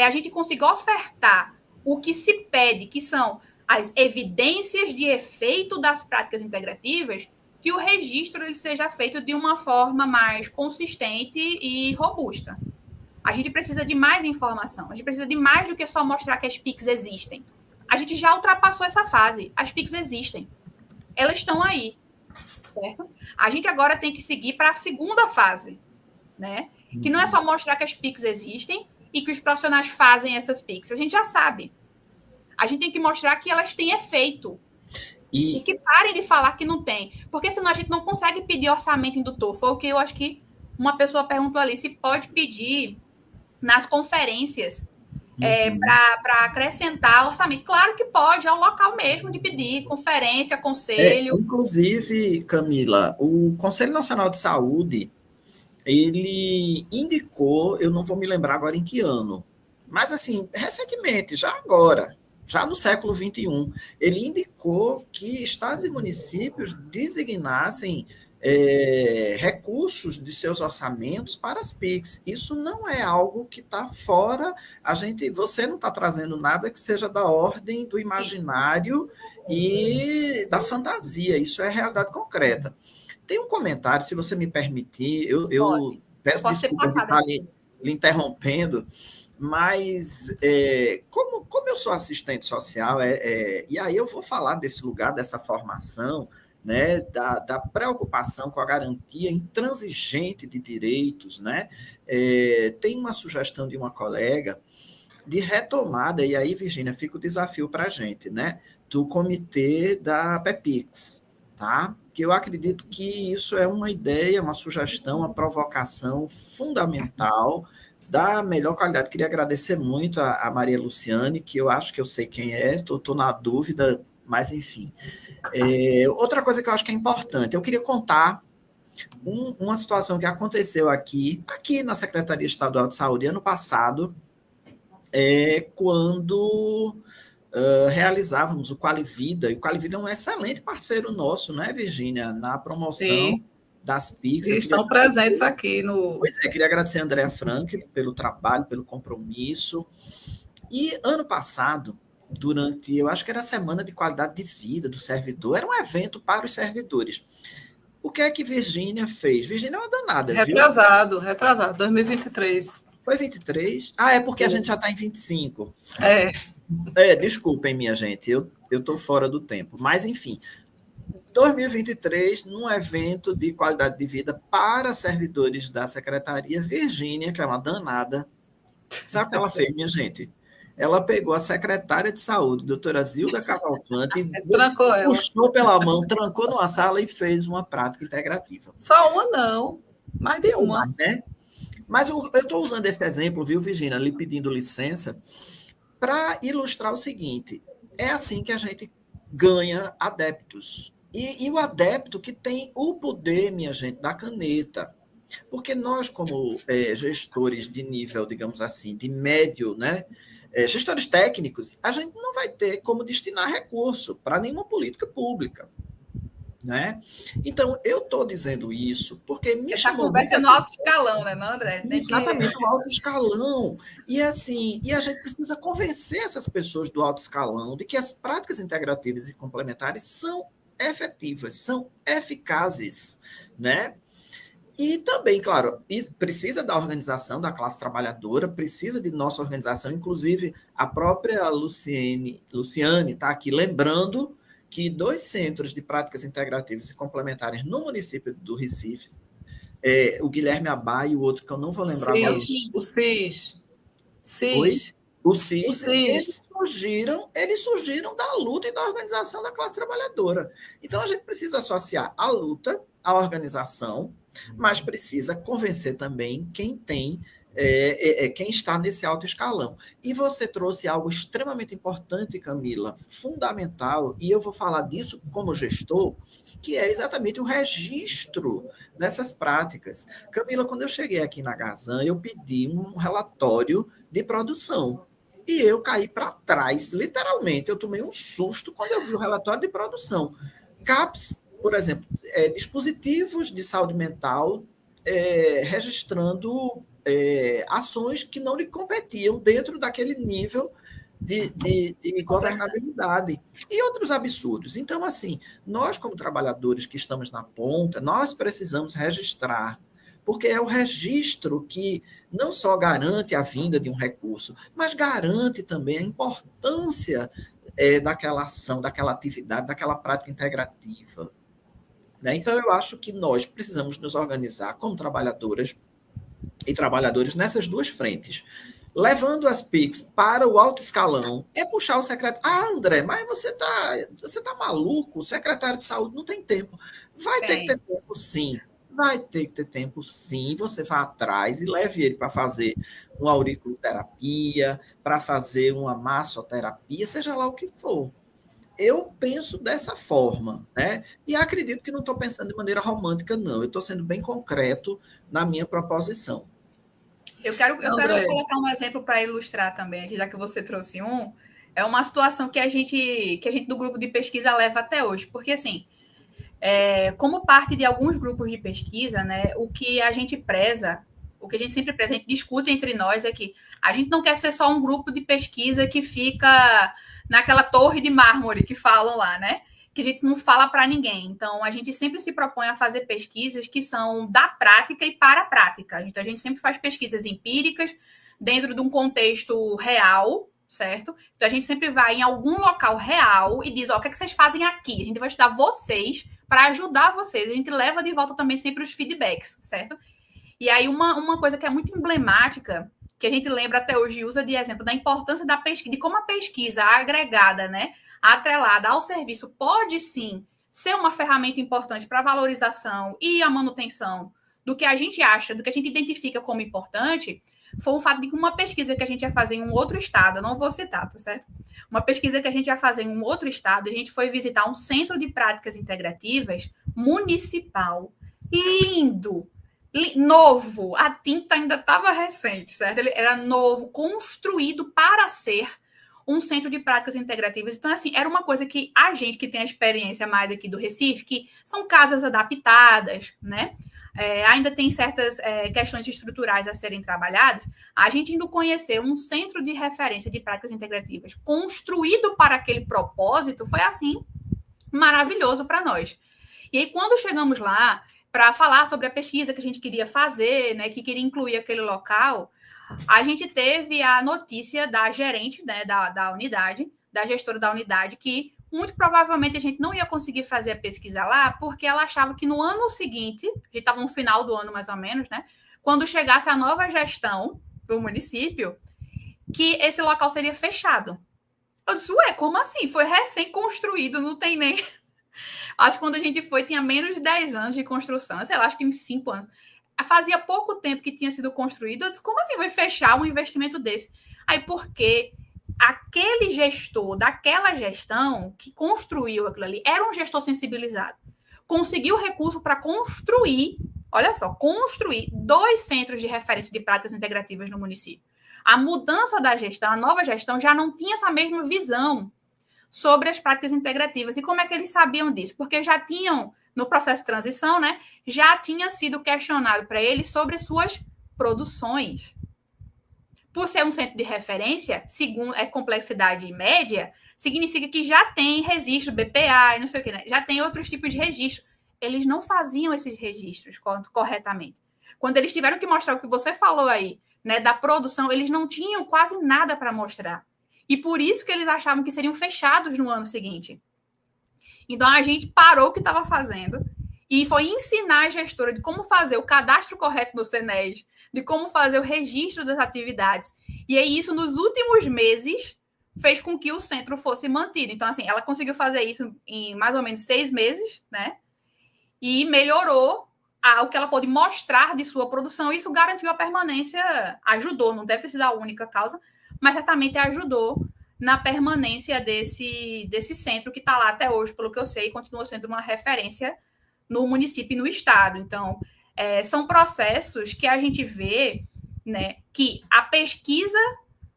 a gente consiga ofertar o que se pede, que são as evidências de efeito das práticas integrativas, que o registro ele seja feito de uma forma mais consistente e robusta. A gente precisa de mais informação, a gente precisa de mais do que só mostrar que as PICs existem. A gente já ultrapassou essa fase, as PICs existem. Elas estão aí, certo? A gente agora tem que seguir para a segunda fase, né? Que não é só mostrar que as PICs existem e que os profissionais fazem essas PICs. A gente já sabe. A gente tem que mostrar que elas têm efeito. E que parem de falar que não tem. Porque senão a gente não consegue pedir orçamento indutor. Foi o que eu acho que uma pessoa perguntou ali, se pode pedir nas conferências para acrescentar orçamento. Claro que pode, é o local mesmo de pedir, conferência, conselho. Inclusive, Camila, o Conselho Nacional de Saúde, ele indicou, eu não vou me lembrar agora em que ano, mas assim, recentemente, já agora, já no século XXI, ele indicou que estados e municípios designassem recursos de seus orçamentos para as PICs. Isso não é algo que está fora, você não está trazendo nada que seja da ordem do imaginário e da fantasia, isso é realidade concreta. Tem um comentário, se você me permitir, eu peço desculpa de estar lhe interrompendo, mas como eu sou assistente social, e aí eu vou falar desse lugar, dessa formação, né, da preocupação com a garantia intransigente de direitos, né? Tem uma sugestão de uma colega de retomada, e aí, Virgínia, fica o desafio para a gente, né, do comitê da PEPIX, tá? Que eu acredito que isso é uma ideia, uma sugestão, uma provocação fundamental da melhor qualidade. Queria agradecer muito a Maria Luciane, que eu acho que eu sei quem é, estou na dúvida, mas enfim. Outra coisa que eu acho que é importante, eu queria contar uma situação que aconteceu aqui na Secretaria Estadual de Saúde ano passado, quando realizávamos o Qualivida, e o Qualivida é um excelente parceiro nosso, né, Virgínia, na promoção das PICs. Eles estão presentes aqui no... Pois é, queria agradecer a Andréa Frank pelo trabalho, pelo compromisso. E ano passado, durante, eu acho que era a Semana de Qualidade de Vida do Servidor, era um evento para os servidores. O que é que Virgínia fez? Virgínia é uma danada, retrasado, 2023. Foi 23? É porque a gente já está em 25. Desculpem, minha gente, eu estou fora do tempo. Mas, enfim, 2023, num evento de qualidade de vida para servidores da Secretaria, Virgínia, que é uma danada, sabe o que ela fez, minha gente? Ela pegou a secretária de saúde, doutora Zilda Cavalcante, puxou pela mão, trancou numa sala e fez uma prática integrativa. Só uma não. Mais de uma. Né? Mas eu estou usando esse exemplo, viu, Virginia, lhe pedindo licença, para ilustrar o seguinte: é assim que a gente ganha adeptos. E o adepto que tem o poder, minha gente, da caneta. Porque nós, como gestores de nível, digamos assim, de médio, né? Gestores técnicos, a gente não vai ter como destinar recurso para nenhuma política pública. Né? Então, eu estou dizendo isso porque me chamou... Essa conversa no alto escalão, né, não, André? Exatamente, o alto escalão. E assim, a gente precisa convencer essas pessoas do alto escalão de que as práticas integrativas e complementares são efetivas, são eficazes, né? E também, claro, precisa da organização da classe trabalhadora, precisa de nossa organização, inclusive a própria Luciane está aqui lembrando que 2 centros de práticas integrativas e complementares no município do Recife, o Guilherme Abá e o outro que eu não vou lembrar agora. O CIS. O CIS, eles surgiram da luta e da organização da classe trabalhadora. Então, a gente precisa associar a luta à organização, mas precisa convencer também quem quem está nesse alto escalão. E você trouxe algo extremamente importante, Camila, fundamental, e eu vou falar disso como gestor, que é exatamente o registro dessas práticas. Camila, quando eu cheguei aqui na Gazan, eu pedi um relatório de produção. E eu caí para trás, literalmente. Eu tomei um susto quando eu vi o relatório de produção. CAPS, por exemplo, dispositivos de saúde mental registrando ações que não lhe competiam dentro daquele nível de governabilidade e outros absurdos. Então, assim, nós como trabalhadores que estamos na ponta, nós precisamos registrar, porque é o registro que não só garante a vinda de um recurso, mas garante também a importância daquela ação, daquela atividade, daquela prática integrativa. Né? Então, eu acho que nós precisamos nos organizar como trabalhadoras e trabalhadores nessas 2 frentes. Levando as PICs para o alto escalão, puxar o secretário. Ah, André, mas você tá maluco? O secretário de saúde não tem tempo. Vai ter que ter tempo, sim. Vai ter que ter tempo, sim. Você vá atrás e leve ele para fazer uma auriculoterapia, para fazer uma massoterapia, seja lá o que for. Eu penso dessa forma, né? E acredito que não estou pensando de maneira romântica, não. Eu estou sendo bem concreto na minha proposição. Eu quero colocar um exemplo para ilustrar também, já que você trouxe um. É uma situação que a gente do grupo de pesquisa leva até hoje, porque assim, como parte de alguns grupos de pesquisa, né, o que a gente sempre preza, a gente discute entre nós é que a gente não quer ser só um grupo de pesquisa que fica naquela torre de mármore que falam lá, né? Que a gente não fala para ninguém. Então, a gente sempre se propõe a fazer pesquisas que são da prática e para a prática. Então, a gente sempre faz pesquisas empíricas dentro de um contexto real, certo? Então, a gente sempre vai em algum local real e diz, o que vocês fazem aqui? A gente vai estudar vocês para ajudar vocês. A gente leva de volta também sempre os feedbacks, certo? E aí, uma coisa que é muito emblemática, que a gente lembra até hoje e usa de exemplo da importância da pesquisa, de como a pesquisa agregada, né, atrelada ao serviço, pode sim ser uma ferramenta importante para a valorização e a manutenção do que a gente acha, do que a gente identifica como importante, foi o fato de que uma pesquisa que a gente ia fazer em um outro estado, eu não vou citar, tá certo? Uma pesquisa que a gente ia fazer em um outro estado, a gente foi visitar um centro de práticas integrativas municipal, lindo, novo, a tinta ainda estava recente, certo? Ele era novo, construído para ser um centro de práticas integrativas. Então, assim, era uma coisa que a gente que tem a experiência mais aqui do Recife, que são casas adaptadas, né? Ainda tem certas questões estruturais a serem trabalhadas, a gente indo conhecer um centro de referência de práticas integrativas construído para aquele propósito foi, assim, maravilhoso para nós. E aí, quando chegamos lá, para falar sobre a pesquisa que a gente queria fazer, né, que queria incluir aquele local, a gente teve a notícia da gerente, né, da unidade, da gestora da unidade, que muito provavelmente a gente não ia conseguir fazer a pesquisa lá, porque ela achava que no ano seguinte, a gente estava no final do ano mais ou menos, né, quando chegasse a nova gestão do município, que esse local seria fechado. Eu disse, como assim? Foi recém-construído, não tem nem... Acho que quando a gente foi, tinha menos de 10 anos de construção. Sei lá, acho que tem uns 5 anos. fazia pouco tempo que tinha sido construído. Eu disse, como assim vai fechar um investimento desse? Aí, porque aquele gestor daquela gestão que construiu aquilo ali era um gestor sensibilizado. Conseguiu recurso para construir, olha só, construir 2 centros de referência de práticas integrativas no município. A mudança da gestão, a nova gestão, já não tinha essa mesma visão sobre as práticas integrativas. E como é que eles sabiam disso? Porque já tinham, no processo de transição, né, já tinha sido questionado para eles sobre suas produções. Por ser um centro de referência, segundo complexidade média, significa que já tem registro BPA e não sei o que, né? Já tem outros tipos de registro. Eles não faziam esses registros corretamente. Quando eles tiveram que mostrar o que você falou aí, né, da produção, eles não tinham quase nada para mostrar. E por isso que eles achavam que seriam fechados no ano seguinte. Então, a gente parou o que estava fazendo e foi ensinar a gestora de como fazer o cadastro correto no CNES, de como fazer o registro das atividades. E aí, isso, nos últimos meses, fez com que o centro fosse mantido. Então, assim, ela conseguiu fazer isso em mais ou menos 6 meses, né? E melhorou o que ela pôde mostrar de sua produção. Isso garantiu a permanência, ajudou, não deve ter sido a única causa, mas certamente ajudou na permanência desse centro que está lá até hoje, pelo que eu sei, continua sendo uma referência no município e no estado. Então, são processos que a gente vê, né, que a pesquisa,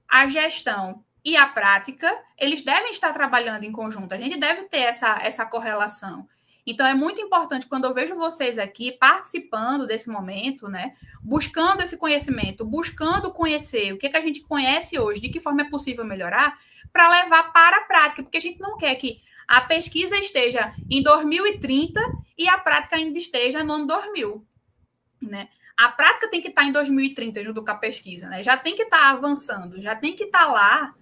a gestão e a prática, eles devem estar trabalhando em conjunto. A gente deve ter essa correlação. Então, é muito importante, quando eu vejo vocês aqui participando desse momento, né, buscando esse conhecimento, buscando conhecer o que a gente conhece hoje, de que forma é possível melhorar, para levar para a prática, porque a gente não quer que a pesquisa esteja em 2030 e a prática ainda esteja no ano 2000, né? A prática tem que estar em 2030 junto com a pesquisa, né? Já tem que estar avançando, já tem que estar lá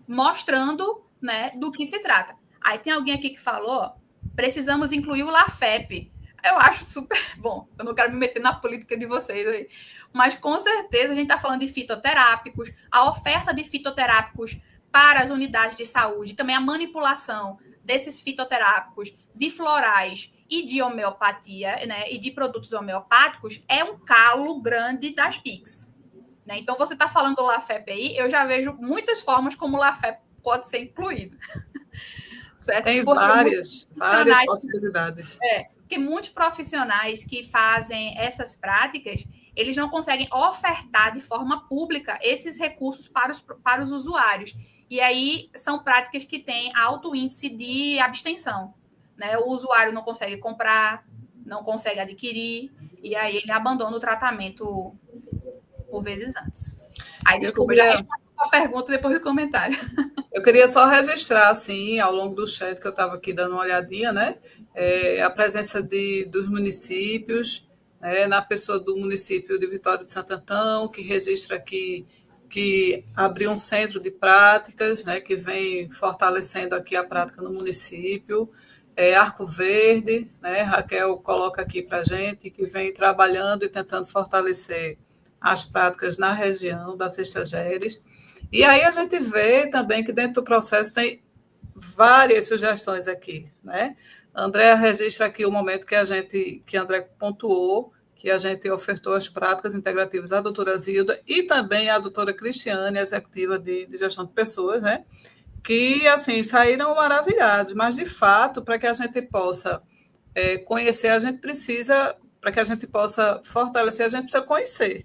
mostrando, né, do que se trata. Aí tem alguém aqui que falou, precisamos incluir o LAFEP. Eu acho super bom. Eu não quero me meter na política de vocês aí. Mas, com certeza, a gente está falando de fitoterápicos, a oferta de fitoterápicos para as unidades de saúde, também a manipulação desses fitoterápicos, de florais e de homeopatia, né, e de produtos homeopáticos, é um calo grande das PICs. Né? Então, você está falando do LAFEP aí, eu já vejo muitas formas como o LAFEP pode ser incluído. Certo? Tem várias possibilidades. Porque muitos profissionais que fazem essas práticas, eles não conseguem ofertar de forma pública esses recursos para os usuários. E aí são práticas que têm alto índice de abstenção. Né? O usuário não consegue comprar, não consegue adquirir, e aí ele abandona o tratamento por vezes antes. Aí, desculpa, já respondi a pergunta depois do comentário. Eu queria só registrar, assim, ao longo do chat, que eu estava aqui dando uma olhadinha, né? A presença dos municípios, né, na pessoa do município de Vitória de Santo Antão, que registra aqui que abriu um centro de práticas, né, que vem fortalecendo aqui a prática no município. Arco Verde, né, Raquel coloca aqui para a gente, que vem trabalhando e tentando fortalecer as práticas na região da Sexta-Geres. E aí a gente vê também que dentro do processo tem várias sugestões aqui, né? André registra aqui o momento que André pontuou, que a gente ofertou as práticas integrativas à doutora Zilda e também à doutora Cristiane, executiva de gestão de pessoas, né? Que, assim, saíram maravilhados, mas, de fato, para que a gente possa conhecer, a gente precisa, para que a gente possa fortalecer, a gente precisa conhecer.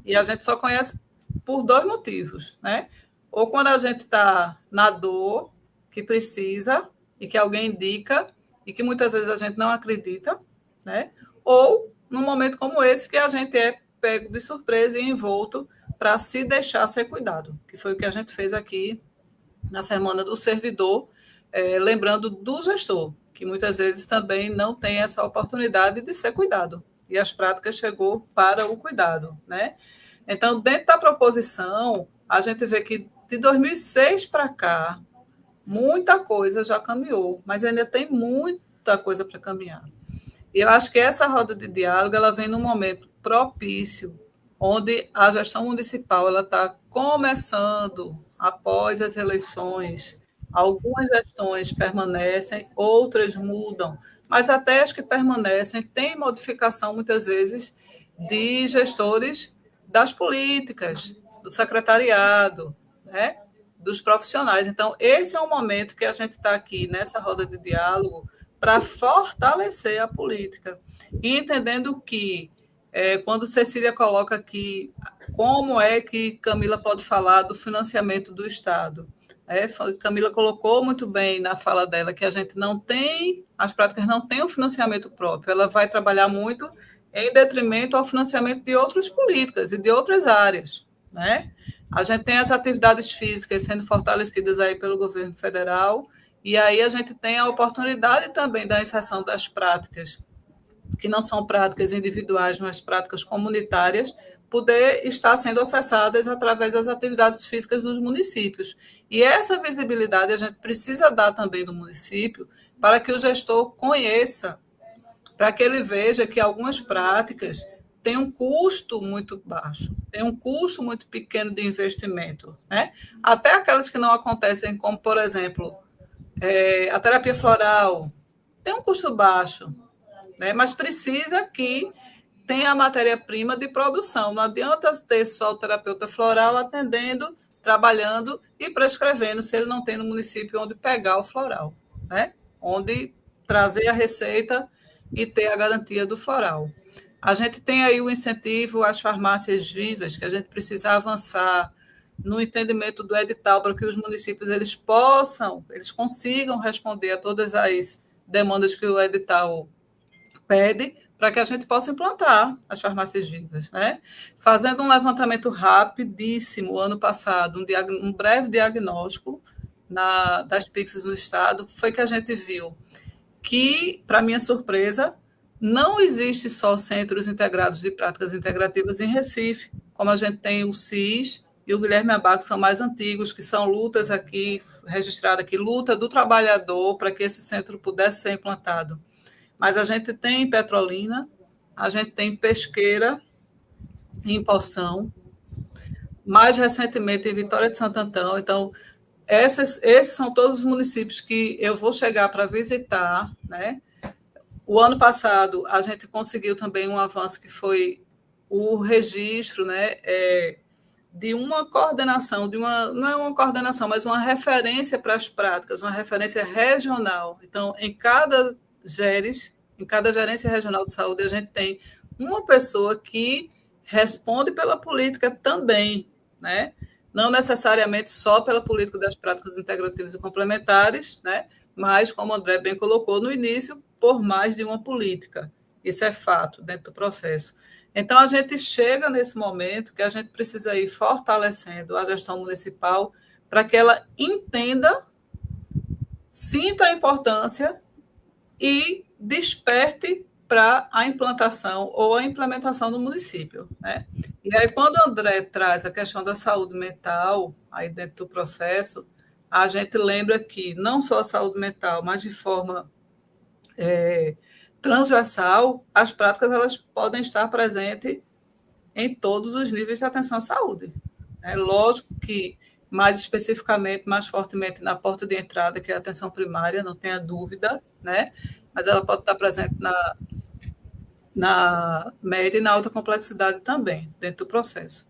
E a gente só conhece por 2 motivos, né? Ou quando a gente está na dor, que precisa, e que alguém indica, e que muitas vezes a gente não acredita, né? Ou num momento como esse, que a gente é pego de surpresa e envolto para se deixar ser cuidado, que foi o que a gente fez aqui na Semana do Servidor, lembrando do gestor, que muitas vezes também não tem essa oportunidade de ser cuidado. E as práticas chegou para o cuidado, né? Então, dentro da proposição, a gente vê que de 2006 para cá, muita coisa já caminhou, mas ainda tem muita coisa para caminhar. E eu acho que essa roda de diálogo ela vem num momento propício, onde a gestão municipal está começando após as eleições. Algumas gestões permanecem, outras mudam, mas até as que permanecem têm modificação, muitas vezes, de gestores das políticas, do secretariado, né, dos profissionais. Então, esse é um momento que a gente está aqui nessa roda de diálogo para fortalecer a política. E entendendo que, quando Cecília coloca aqui como é que Camila pode falar do financiamento do Estado, Camila colocou muito bem na fala dela que a gente não tem, as práticas não têm o financiamento próprio, ela vai trabalhar muito em detrimento ao financiamento de outras políticas e de outras áreas, né? A gente tem as atividades físicas sendo fortalecidas aí pelo governo federal, e aí a gente tem a oportunidade também da inserção das práticas, que não são práticas individuais, mas práticas comunitárias, poder estar sendo acessadas através das atividades físicas dos municípios. E essa visibilidade a gente precisa dar também do município para que o gestor conheça, para que ele veja que algumas práticas têm um custo muito baixo, tem um custo muito pequeno de investimento, né? Até aquelas que não acontecem, como, por exemplo, a terapia floral, tem um custo baixo, né? Mas precisa que tenha a matéria-prima de produção. Não adianta ter só o terapeuta floral atendendo, trabalhando e prescrevendo, se ele não tem no município onde pegar o floral, né? Onde trazer a receita e ter a garantia do floral. A gente tem aí o incentivo às farmácias vivas, que a gente precisa avançar no entendimento do edital para que os municípios eles consigam responder a todas as demandas que o edital pede, para que a gente possa implantar as farmácias vivas, né? Fazendo um levantamento rapidíssimo, ano passado, um breve diagnóstico das PICs no estado, foi que a gente viu que, para minha surpresa, não existe só centros integrados de práticas integrativas em Recife, como a gente tem o CIS e o Guilherme Abá, que são mais antigos, que são lutas aqui, registradas aqui, luta do trabalhador para que esse centro pudesse ser implantado. Mas a gente tem em Petrolina, a gente tem em Pesqueira, em Poção, mais recentemente em Vitória de Santo Antão. Então, esses são todos os municípios que eu vou chegar para visitar, né? O ano passado, a gente conseguiu também um avanço que foi o registro, né, de uma coordenação, não é uma coordenação, mas uma referência para as práticas, uma referência regional. Então, em cada gerência regional de saúde, a gente tem uma pessoa que responde pela política também, né? Não necessariamente só pela política das práticas integrativas e complementares, né? Mas, como o André bem colocou no início, por mais de uma política. Isso é fato dentro do processo. Então, a gente chega nesse momento que a gente precisa ir fortalecendo a gestão municipal para que ela entenda, sinta a importância e desperte para a implantação ou a implementação do município, né? E aí, quando o André traz a questão da saúde mental aí dentro do processo, a gente lembra que não só a saúde mental, mas de forma transversal, as práticas elas podem estar presentes em todos os níveis de atenção à saúde. É lógico que, mais especificamente, mais fortemente na porta de entrada, que é a atenção primária, não tenha dúvida, né? Mas ela pode estar presente na média e na alta complexidade também, dentro do processo.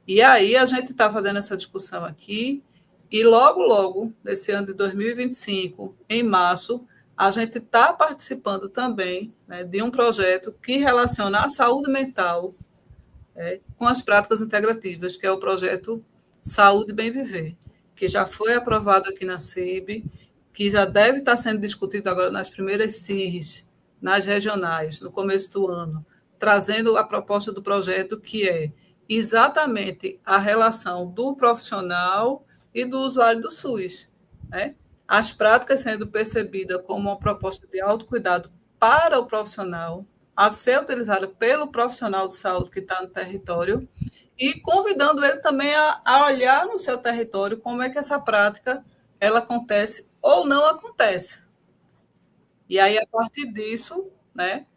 E aí a gente está fazendo essa discussão aqui, e logo, nesse ano de 2025, em março, a gente está participando também, né, de um projeto que relaciona a saúde mental com as práticas integrativas, que é o projeto Saúde e Bem Viver, que já foi aprovado aqui na CIB, que já deve estar sendo discutido agora nas primeiras CIRs, nas regionais, no começo do ano, trazendo a proposta do projeto, que é exatamente a relação do profissional e do usuário do SUS, né? As práticas sendo percebidas como uma proposta de autocuidado para o profissional, a ser utilizada pelo profissional de saúde que está no território, e convidando ele também a olhar no seu território como é que essa prática ela acontece ou não acontece. E aí, a partir disso, né,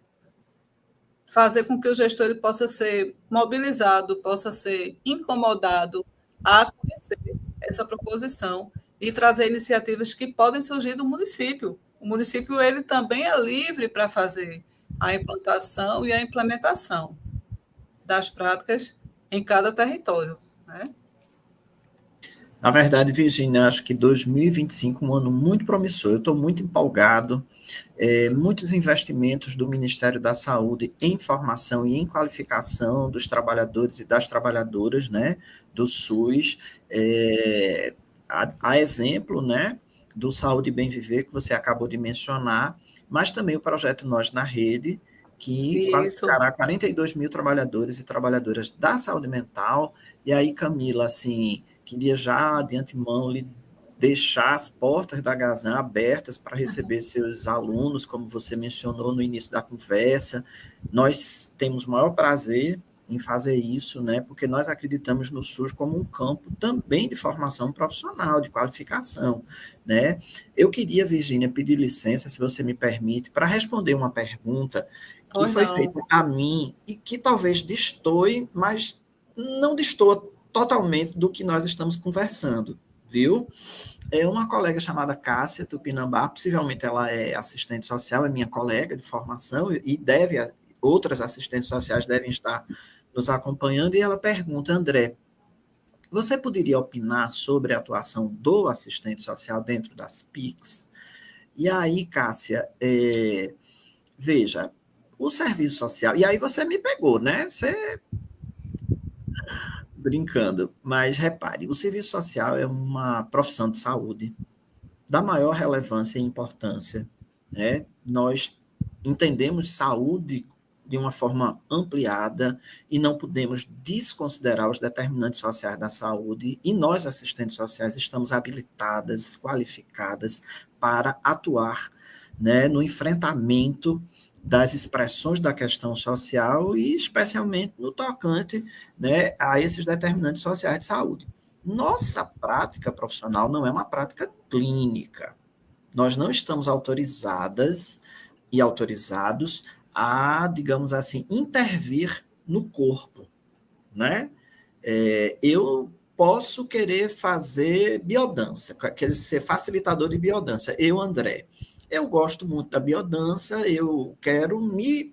fazer com que o gestor ele possa ser mobilizado, possa ser incomodado a conhecer essa proposição e trazer iniciativas que podem surgir do município, o município ele também é livre para fazer a implantação e a implementação das práticas em cada território, né? Na verdade, Virginia, acho que 2025 é um ano muito promissor. Eu estou muito empolgado. Muitos investimentos do Ministério da Saúde em formação e em qualificação dos trabalhadores e das trabalhadoras, né, do SUS. A exemplo, né, do Saúde e Bem Viver, que você acabou de mencionar, mas também o projeto Nós na Rede, que Isso. qualificará 42 mil trabalhadores e trabalhadoras da saúde mental. E aí, Camila, assim, queria já de antemão lhe deixar as portas da Gazan abertas para receber seus alunos, como você mencionou no início da conversa. Nós temos o maior prazer em fazer isso, né, porque nós acreditamos no SUS como um campo também de formação profissional, de qualificação, né. Eu queria, Virginia, pedir licença, se você me permite, para responder uma pergunta que foi feita a mim e que talvez destoe, mas não destoa totalmente do que nós estamos conversando, viu? É uma colega chamada Cássia Tupinambá, possivelmente ela é assistente social, é minha colega de formação e outras assistentes sociais devem estar nos acompanhando, e ela pergunta, André, você poderia opinar sobre a atuação do assistente social dentro das PICs? E aí, Cássia, veja, o serviço social, e aí você me pegou, né? Você brincando, mas repare, o serviço social é uma profissão de saúde da maior relevância e importância, né? Nós entendemos saúde de uma forma ampliada e não podemos desconsiderar os determinantes sociais da saúde, e nós, assistentes sociais, estamos habilitadas, qualificadas para atuar, né, no enfrentamento das expressões da questão social e especialmente no tocante, né, a esses determinantes sociais de saúde. Nossa prática profissional não é uma prática clínica. Nós não estamos autorizadas e autorizados a, digamos assim, intervir no corpo, né? Eu posso querer fazer biodança, quer ser facilitador de biodança. Eu, André, eu gosto muito da biodança, eu quero me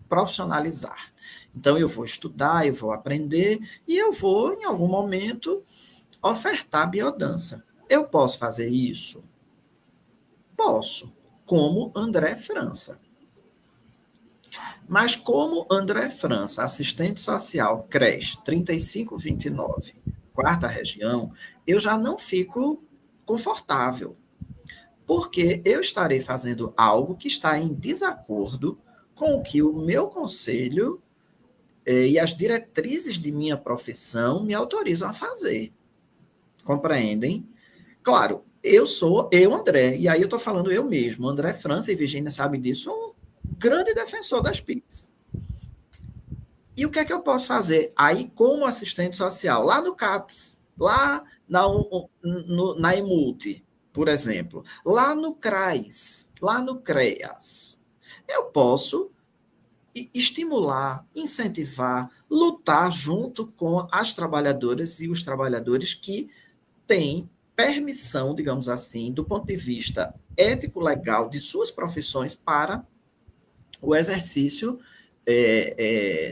profissionalizar. Então, eu vou estudar, eu vou aprender e eu vou, em algum momento, ofertar biodança. Eu posso fazer isso? Posso, como André França. Mas como André França, assistente social, creche 3529, quarta região, eu já não fico confortável, porque eu estarei fazendo algo que está em desacordo com o que o meu conselho e as diretrizes de minha profissão me autorizam a fazer. Compreendem? Claro, eu, André, e aí eu estou falando eu mesmo, André França, e Virginia sabe disso, sou um grande defensor das PICs. E o que é que eu posso fazer? Aí, como assistente social, lá no CAPS, lá na EMULT, por exemplo, lá no CRAS, lá no CREAS, eu posso estimular, incentivar, lutar junto com as trabalhadoras e os trabalhadores que têm permissão, digamos assim, do ponto de vista ético-legal de suas profissões para o exercício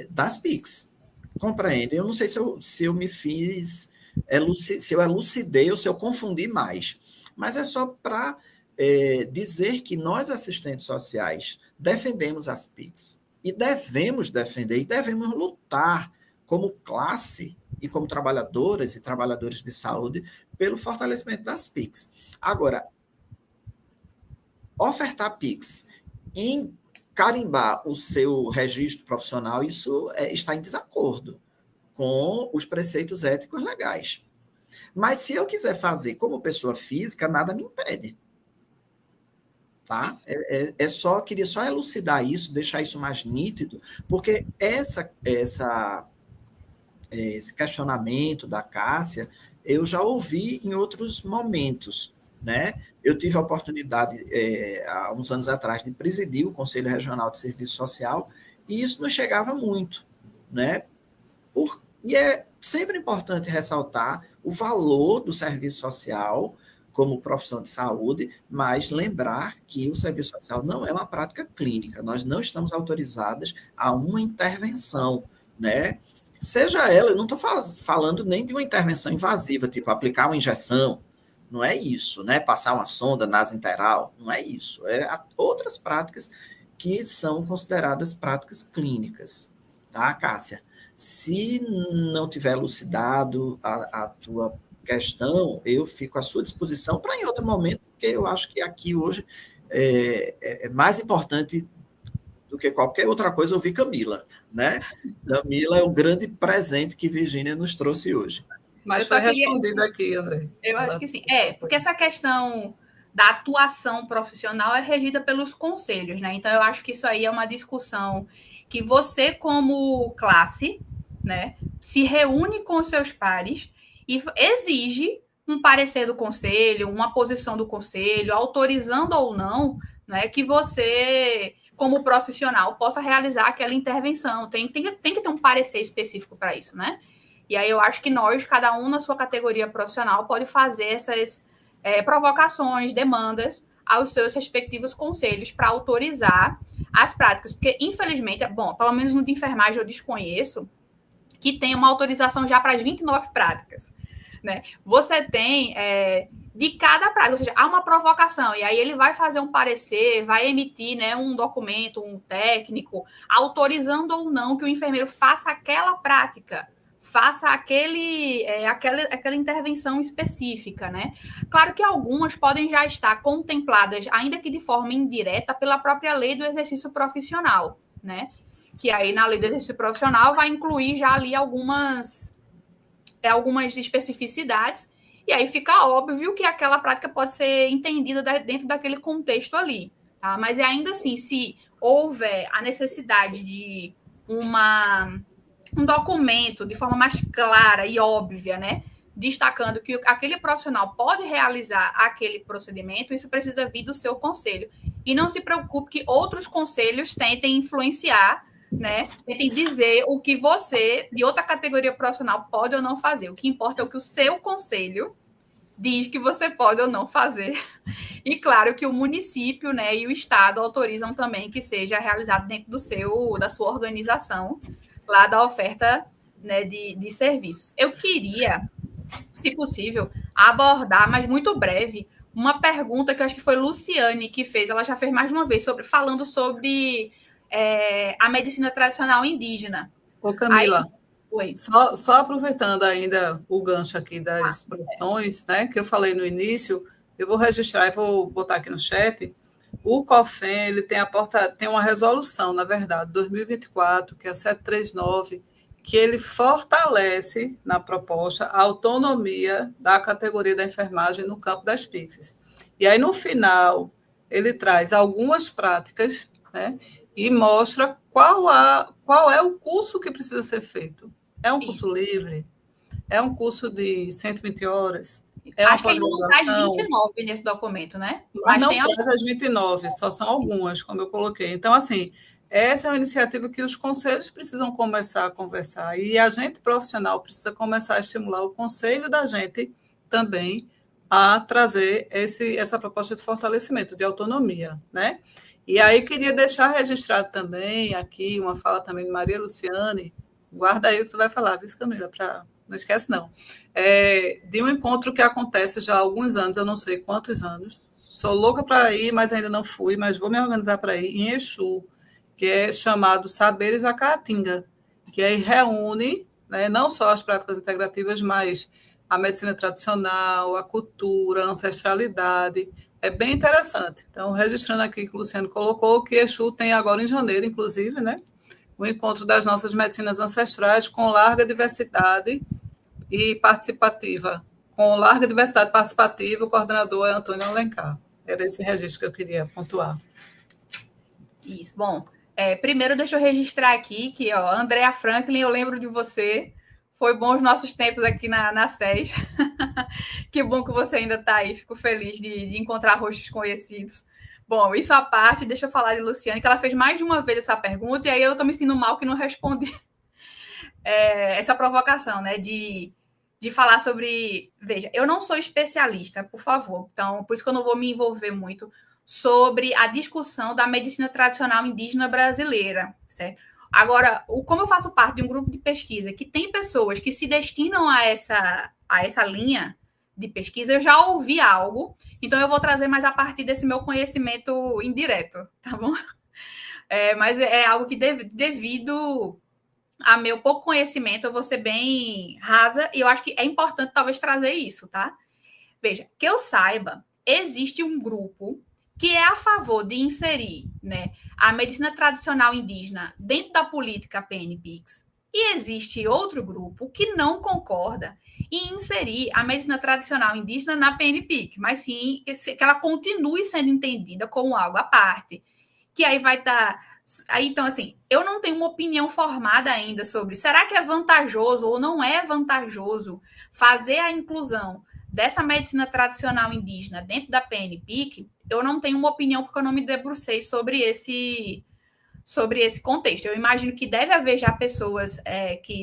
das PICs. Compreendem? Eu não sei se eu me fiz, se eu elucidei ou se eu confundi mais, mas é só para dizer que nós, assistentes sociais, defendemos as PICs e devemos defender e devemos lutar como classe e como trabalhadoras e trabalhadores de saúde pelo fortalecimento das PICs. Agora, ofertar PICs em carimbar o seu registro profissional, isso está em desacordo com os preceitos éticos legais. Mas se eu quiser fazer como pessoa física, nada me impede. Tá? Queria só elucidar isso, deixar isso mais nítido, porque esse questionamento da Cássia, eu já ouvi em outros momentos, né? Eu tive a oportunidade, há uns anos atrás, de presidir o Conselho Regional de Serviço Social, e isso não chegava muito, né? E é sempre importante ressaltar o valor do serviço social como profissão de saúde, mas lembrar que o serviço social não é uma prática clínica, nós não estamos autorizadas a uma intervenção, né? Seja ela, eu não estou falando nem de uma intervenção invasiva, tipo aplicar uma injeção, não é isso, né? Passar uma sonda nasointeral, não é isso. Outras práticas que são consideradas práticas clínicas, tá, Cássia? Se não tiver elucidado a tua questão, eu fico à sua disposição para em outro momento, porque eu acho que aqui hoje é mais importante do que qualquer outra coisa ouvir Camila, né? Camila é o grande presente que Virgínia nos trouxe hoje. Mas foi respondido aqui, André. Eu acho que sim. Porque essa questão da atuação profissional é regida pelos conselhos, né? Então, eu acho que isso aí é uma discussão que você, como classe, né, se reúne com os seus pares e exige um parecer do conselho, uma posição do conselho, autorizando ou não, né, que você, como profissional, possa realizar aquela intervenção. Tem que ter um parecer específico para isso, né? E aí eu acho que nós, cada um na sua categoria profissional, pode fazer essas provocações, demandas aos seus respectivos conselhos para autorizar as práticas. Porque, infelizmente, pelo menos no de enfermagem eu desconheço que tem uma autorização já para as 29 práticas, né? Você tem de cada prática, ou seja, há uma provocação, e aí ele vai fazer um parecer, vai emitir, né, um documento, um técnico, autorizando ou não que o enfermeiro faça aquela prática, faça aquela intervenção específica, né? Claro que algumas podem já estar contempladas, ainda que de forma indireta, pela própria lei do exercício profissional, né? Que aí na lei do exercício profissional vai incluir já ali algumas especificidades, e aí fica óbvio que aquela prática pode ser entendida dentro daquele contexto ali, tá? Mas ainda assim, se houver a necessidade de um documento de forma mais clara e óbvia, né, destacando que aquele profissional pode realizar aquele procedimento, isso precisa vir do seu conselho. E não se preocupe que outros conselhos tentem influenciar, né, tentem dizer o que você, de outra categoria profissional, pode ou não fazer. O que importa é o que o seu conselho diz que você pode ou não fazer. E claro que o município, né, e o estado autorizam também que seja realizado dentro da sua organização, lá da oferta, né, de serviços. Eu queria, se possível, abordar, mas muito breve, uma pergunta que eu acho que foi Luciane que fez, ela já fez mais de uma vez, falando sobre a medicina tradicional indígena. Ô, Camila, oi. Só aproveitando ainda o gancho aqui das profissões, né, que eu falei no início, eu vou registrar e vou botar aqui no chat. O COFEN, ele tem uma resolução, na verdade, 2024, que é a 739, que ele fortalece na proposta a autonomia da categoria da enfermagem no campo das PICs. E aí, no final, ele traz algumas práticas, né, e mostra qual é o curso que precisa ser feito. É um curso livre? É um curso de 120 horas? Acho que ele não traz 29 nesse documento, né? Mas não traz as 29, só são algumas, como eu coloquei. Então, assim, essa é uma iniciativa que os conselhos precisam começar a conversar, e a gente profissional precisa começar a estimular o conselho da gente também a trazer essa proposta de fortalecimento, de autonomia, né? E aí queria deixar registrado também aqui uma fala também de Maria Luciane, guarda aí o que tu vai falar, viu, Camila, não esquece não, de um encontro que acontece já há alguns anos, eu não sei quantos anos, sou louca para ir, mas ainda não fui, mas vou me organizar para ir, em Exu, que é chamado Saberes da Caatinga, que aí reúne, né, não só as práticas integrativas, mas a medicina tradicional, a cultura, a ancestralidade. É bem interessante. Então, registrando aqui que o Luciano colocou, que Exu tem agora em janeiro, inclusive, né, o encontro das nossas medicinas ancestrais com larga diversidade e participativa. Com larga diversidade participativa, o coordenador é Antônio Alencar. Era esse registro que eu queria pontuar. Isso, bom. Primeiro, deixa eu registrar aqui que, Andréa Franklin, eu lembro de você. Foi bom os nossos tempos aqui na SES. Que bom que você ainda está aí. Fico feliz de encontrar rostos conhecidos. Bom, isso à parte, deixa eu falar de Luciane, que ela fez mais de uma vez essa pergunta, e aí eu estou me sentindo mal que não respondi essa provocação, né, de de falar sobre... Veja, eu não sou especialista, por favor, então por isso que eu não vou me envolver muito sobre a discussão da medicina tradicional indígena brasileira, certo? Agora, como eu faço parte de um grupo de pesquisa que tem pessoas que se destinam a essa linha de pesquisa, eu já ouvi algo, então eu vou trazer mais a partir desse meu conhecimento indireto, tá bom? Mas é algo que, devido a meu pouco conhecimento, eu vou ser bem rasa, e eu acho que é importante talvez trazer isso, tá? Veja, que eu saiba, existe um grupo que é a favor de inserir, né, a medicina tradicional indígena dentro da política PNPIX, e existe outro grupo que não concorda em inserir a medicina tradicional indígena na PNPIC, mas sim que ela continue sendo entendida como algo à parte, que aí vai estar... Aí, então, assim, eu não tenho uma opinião formada ainda sobre será que é vantajoso ou não é vantajoso fazer a inclusão dessa medicina tradicional indígena dentro da PNPIC. Eu não tenho uma opinião porque eu não me debrucei sobre esse contexto. Eu imagino que deve haver já pessoas que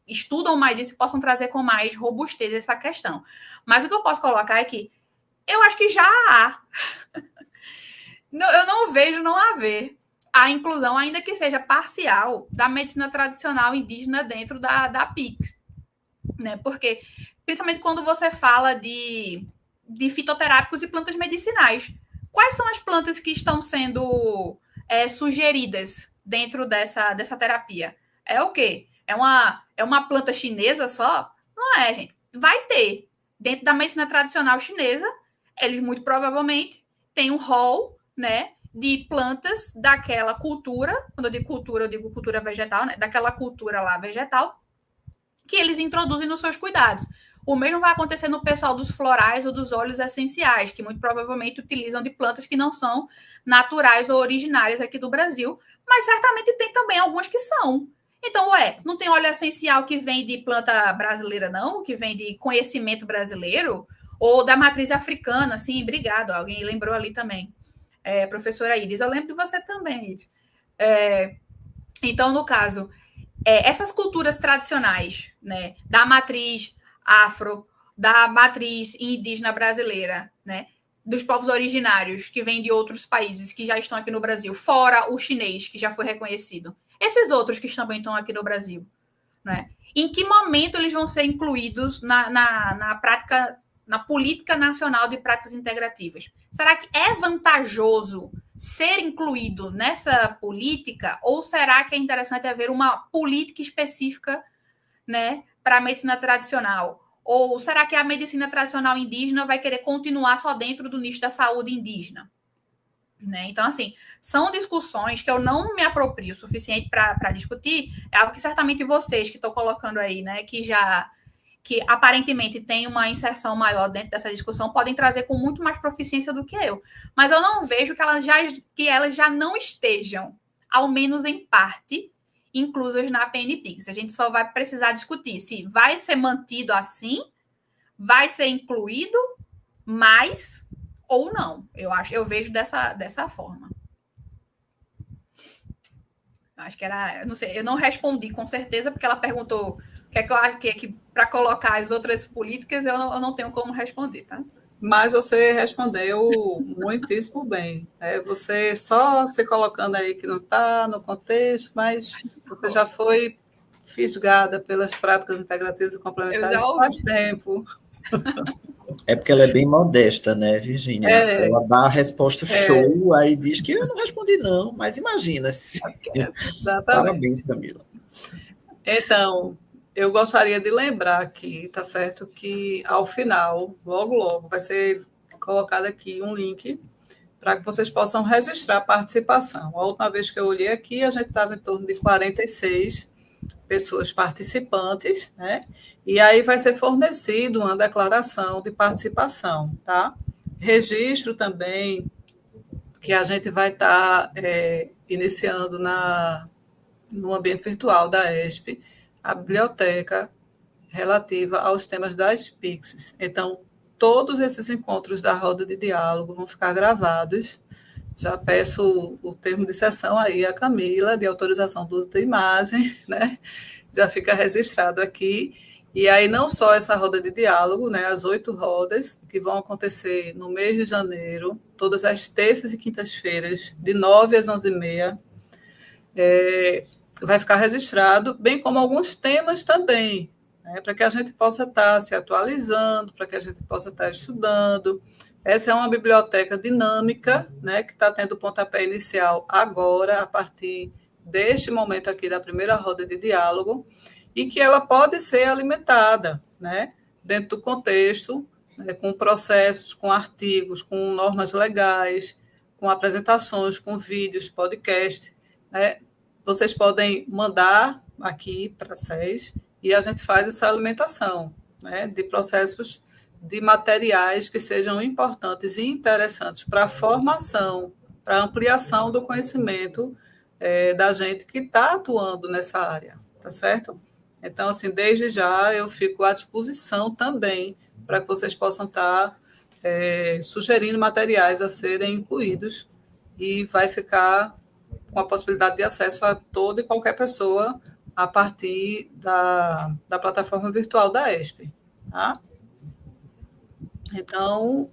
estudam mais isso e possam trazer com mais robustez essa questão. Mas o que eu posso colocar é que eu acho que já há. Eu não vejo não haver a inclusão, ainda que seja parcial, da medicina tradicional indígena dentro da PIC. Né? Porque, principalmente quando você fala de fitoterápicos e plantas medicinais, quais são as plantas que estão sendo sugeridas dentro dessa terapia? É o quê? É uma planta chinesa só? Não é, gente. Vai ter. Dentro da medicina tradicional chinesa, eles muito provavelmente têm um rol, né, de plantas daquela cultura. Quando eu digo cultura vegetal, né, daquela cultura lá vegetal, que eles introduzem nos seus cuidados. O mesmo vai acontecer no pessoal dos florais ou dos óleos essenciais, que muito provavelmente utilizam de plantas que não são naturais ou originárias aqui do Brasil, mas certamente tem também algumas que são. Então, não tem óleo essencial que vem de planta brasileira, não? Que vem de conhecimento brasileiro? Ou da matriz africana? Sim, obrigado. Alguém lembrou ali também. Professora Iris, eu lembro de você também, Iris. Então, no caso, essas culturas tradicionais, né, da matriz afro, da matriz indígena brasileira, né, dos povos originários que vêm de outros países que já estão aqui no Brasil, fora o chinês, que já foi reconhecido, esses outros que também estão aqui no Brasil, né, em que momento eles vão ser incluídos na prática, na política nacional de práticas integrativas? Será que é vantajoso ser incluído nessa política, ou será que é interessante haver uma política específica, né, para a medicina tradicional? Ou será que a medicina tradicional indígena vai querer continuar só dentro do nicho da saúde indígena? Né? Então, assim, são discussões que eu não me aproprio o suficiente para discutir, é algo que certamente vocês que estão colocando aí, né, que aparentemente tem uma inserção maior dentro dessa discussão, podem trazer com muito mais proficiência do que eu. Mas eu não vejo que elas já não estejam, ao menos em parte, inclusas na PNPIX. A gente só vai precisar discutir se vai ser mantido assim, vai ser incluído mais ou não. Eu vejo dessa forma. Acho que era, não sei, eu não respondi com certeza, porque ela perguntou o que é que eu acho que para colocar as outras políticas, eu não tenho como responder, tá? Mas você respondeu muitíssimo bem. Você só se colocando aí que não está no contexto, mas você já foi fisgada pelas práticas integrativas e complementares faz tempo. É porque ela é bem modesta, né, Virgínia? Ela dá a resposta show, aí diz que eu não respondi não, mas imagina. Parabéns, Camila. Então, eu gostaria de lembrar aqui, tá certo, que ao final, logo, vai ser colocado aqui um link para que vocês possam registrar a participação. A última vez que eu olhei aqui, a gente estava em torno de 46 pessoas participantes, né? E aí vai ser fornecido uma declaração de participação, tá? Registro também que a gente vai estar iniciando no ambiente virtual da ESP, a biblioteca relativa aos temas das PICs. Então, todos esses encontros da roda de diálogo vão ficar gravados. Já peço o termo de sessão aí a Camila, de autorização do uso da imagem, né? Já fica registrado aqui. E aí não só essa roda de diálogo, né, as 8 rodas, que vão acontecer no mês de janeiro, todas as terças e quintas-feiras, de 9 às 11h30, vai ficar registrado, bem como alguns temas também, né, para que a gente possa estar se atualizando, para que a gente possa estar estudando. Essa é uma biblioteca dinâmica, né, que está tendo pontapé inicial agora, a partir deste momento aqui da primeira roda de diálogo, e que ela pode ser alimentada, né, dentro do contexto, né, com processos, com artigos, com normas legais, com apresentações, com vídeos, podcast, né. Vocês podem mandar aqui para a SES e a gente faz essa alimentação, né, de processos, de materiais que sejam importantes e interessantes para a formação, para a ampliação do conhecimento da gente que está atuando nessa área, tá certo? Então, assim, desde já eu fico à disposição também para que vocês possam estar sugerindo materiais a serem incluídos e vai ficar com a possibilidade de acesso a toda e qualquer pessoa a partir da plataforma virtual da ESP. Tá? Então,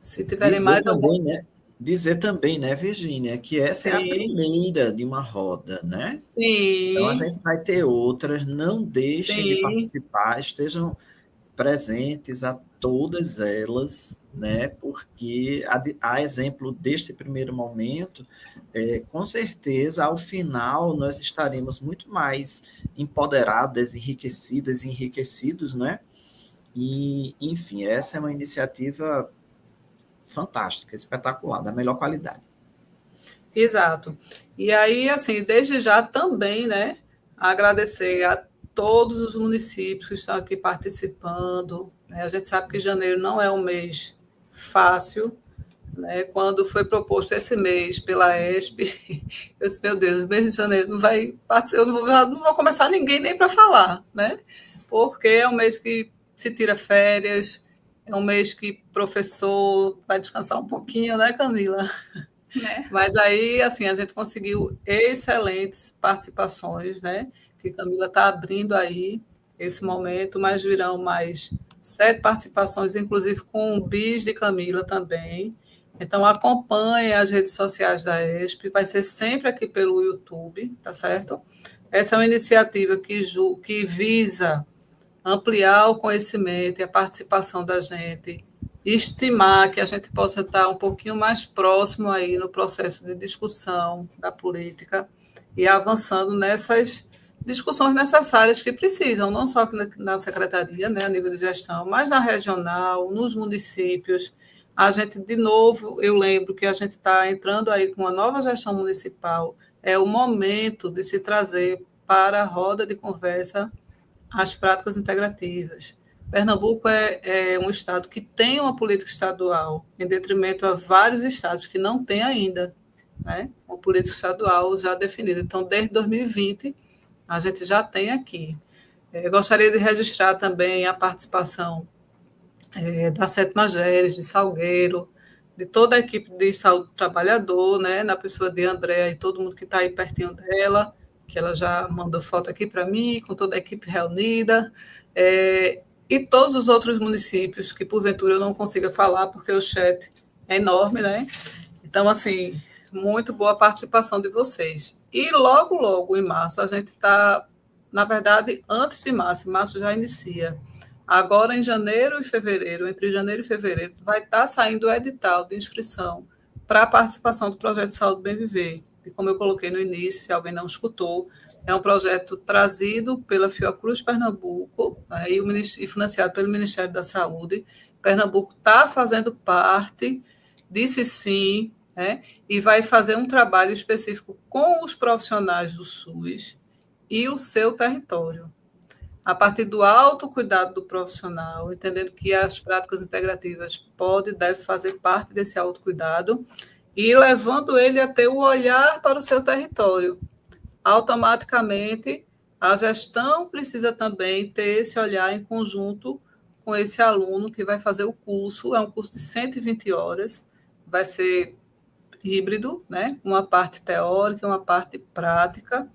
se tiverem Dizer mais algum... também, né? Dizer também, né, Virgínia, que essa é a Sim, primeira de uma roda, né? Então a sim, gente vai ter outras, não deixem de sim, participar, estejam presentes a todas elas, né? Porque a exemplo deste primeiro momento, com certeza, ao final, nós estaremos muito mais empoderadas, enriquecidas, enriquecidos, né? E, enfim, essa é uma iniciativa fantástica, espetacular, da melhor qualidade. exato. E aí, assim, desde já também, né, agradecer a todos os municípios que estão aqui participando, né? A gente sabe que janeiro não é um mês fácil, né? Quando foi proposto esse mês pela ESP, eu disse, meu Deus, o mês de janeiro não vai, eu não vou começar ninguém nem para falar, né? Porque é um mês que se tira férias, é um mês que professor vai descansar um pouquinho, né, Camila? Né? Mas aí, assim, a gente conseguiu excelentes participações, né? Que Camila está abrindo aí esse momento, mas virão mais 7 participações, inclusive com o bis de Camila também. Então, acompanhe as redes sociais da ESP, vai ser sempre aqui pelo YouTube, tá certo? Essa é uma iniciativa que visa ampliar o conhecimento e a participação da gente, estimar que a gente possa estar um pouquinho mais próximo aí no processo de discussão da política e avançando nessas discussões necessárias que precisam, não só na secretaria, né, a nível de gestão, mas na regional, nos municípios. A gente, de novo, eu lembro que a gente está entrando aí com uma nova gestão municipal, é o momento de se trazer para a roda de conversa as práticas integrativas. Pernambuco é um estado que tem uma política estadual, em detrimento a vários estados que não têm ainda, né? Uma política estadual já definida. Então, desde 2020, a gente já tem aqui. Eu gostaria de registrar também a participação da Sétima Geres, de Salgueiro, de toda a equipe de saúde do trabalhador, né, na pessoa de Andréa e todo mundo que está aí pertinho dela, que ela já mandou foto aqui para mim, com toda a equipe reunida, e todos os outros municípios que, porventura, eu não consiga falar, porque o chat é enorme, né? Então, assim, muito boa participação de vocês. E logo, logo, em março, a gente está, na verdade, antes de março já inicia. Agora, em janeiro e fevereiro, entre janeiro e fevereiro, vai estar saindo o edital de inscrição para a participação do projeto de Saúde Bem Viver. E como eu coloquei no início, se alguém não escutou, é um projeto trazido pela Fiocruz Pernambuco, né, e financiado pelo Ministério da Saúde. Pernambuco está fazendo parte, disse sim, né, e vai fazer um trabalho específico com os profissionais do SUS e o seu território, a partir do autocuidado do profissional, entendendo que as práticas integrativas podem e devem fazer parte desse autocuidado, e levando ele a ter o olhar para o seu território. Automaticamente, a gestão precisa também ter esse olhar em conjunto com esse aluno que vai fazer o curso, é um curso de 120 horas, vai ser híbrido, né? Uma parte teórica e uma parte prática,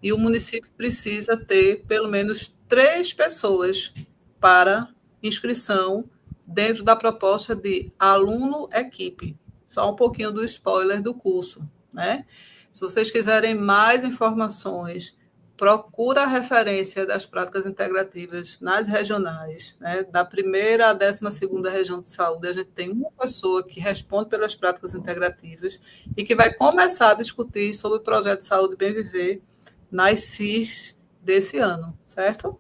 e o município precisa ter pelo menos 3 pessoas para inscrição dentro da proposta de aluno-equipe. Só um pouquinho do spoiler do curso, né? Se vocês quiserem mais informações, procura a referência das práticas integrativas nas regionais, né? Da primeira à 12ª região de saúde, a gente tem uma pessoa que responde pelas práticas integrativas e que vai começar a discutir sobre o projeto de saúde Bem Viver nas CIRs desse ano, certo?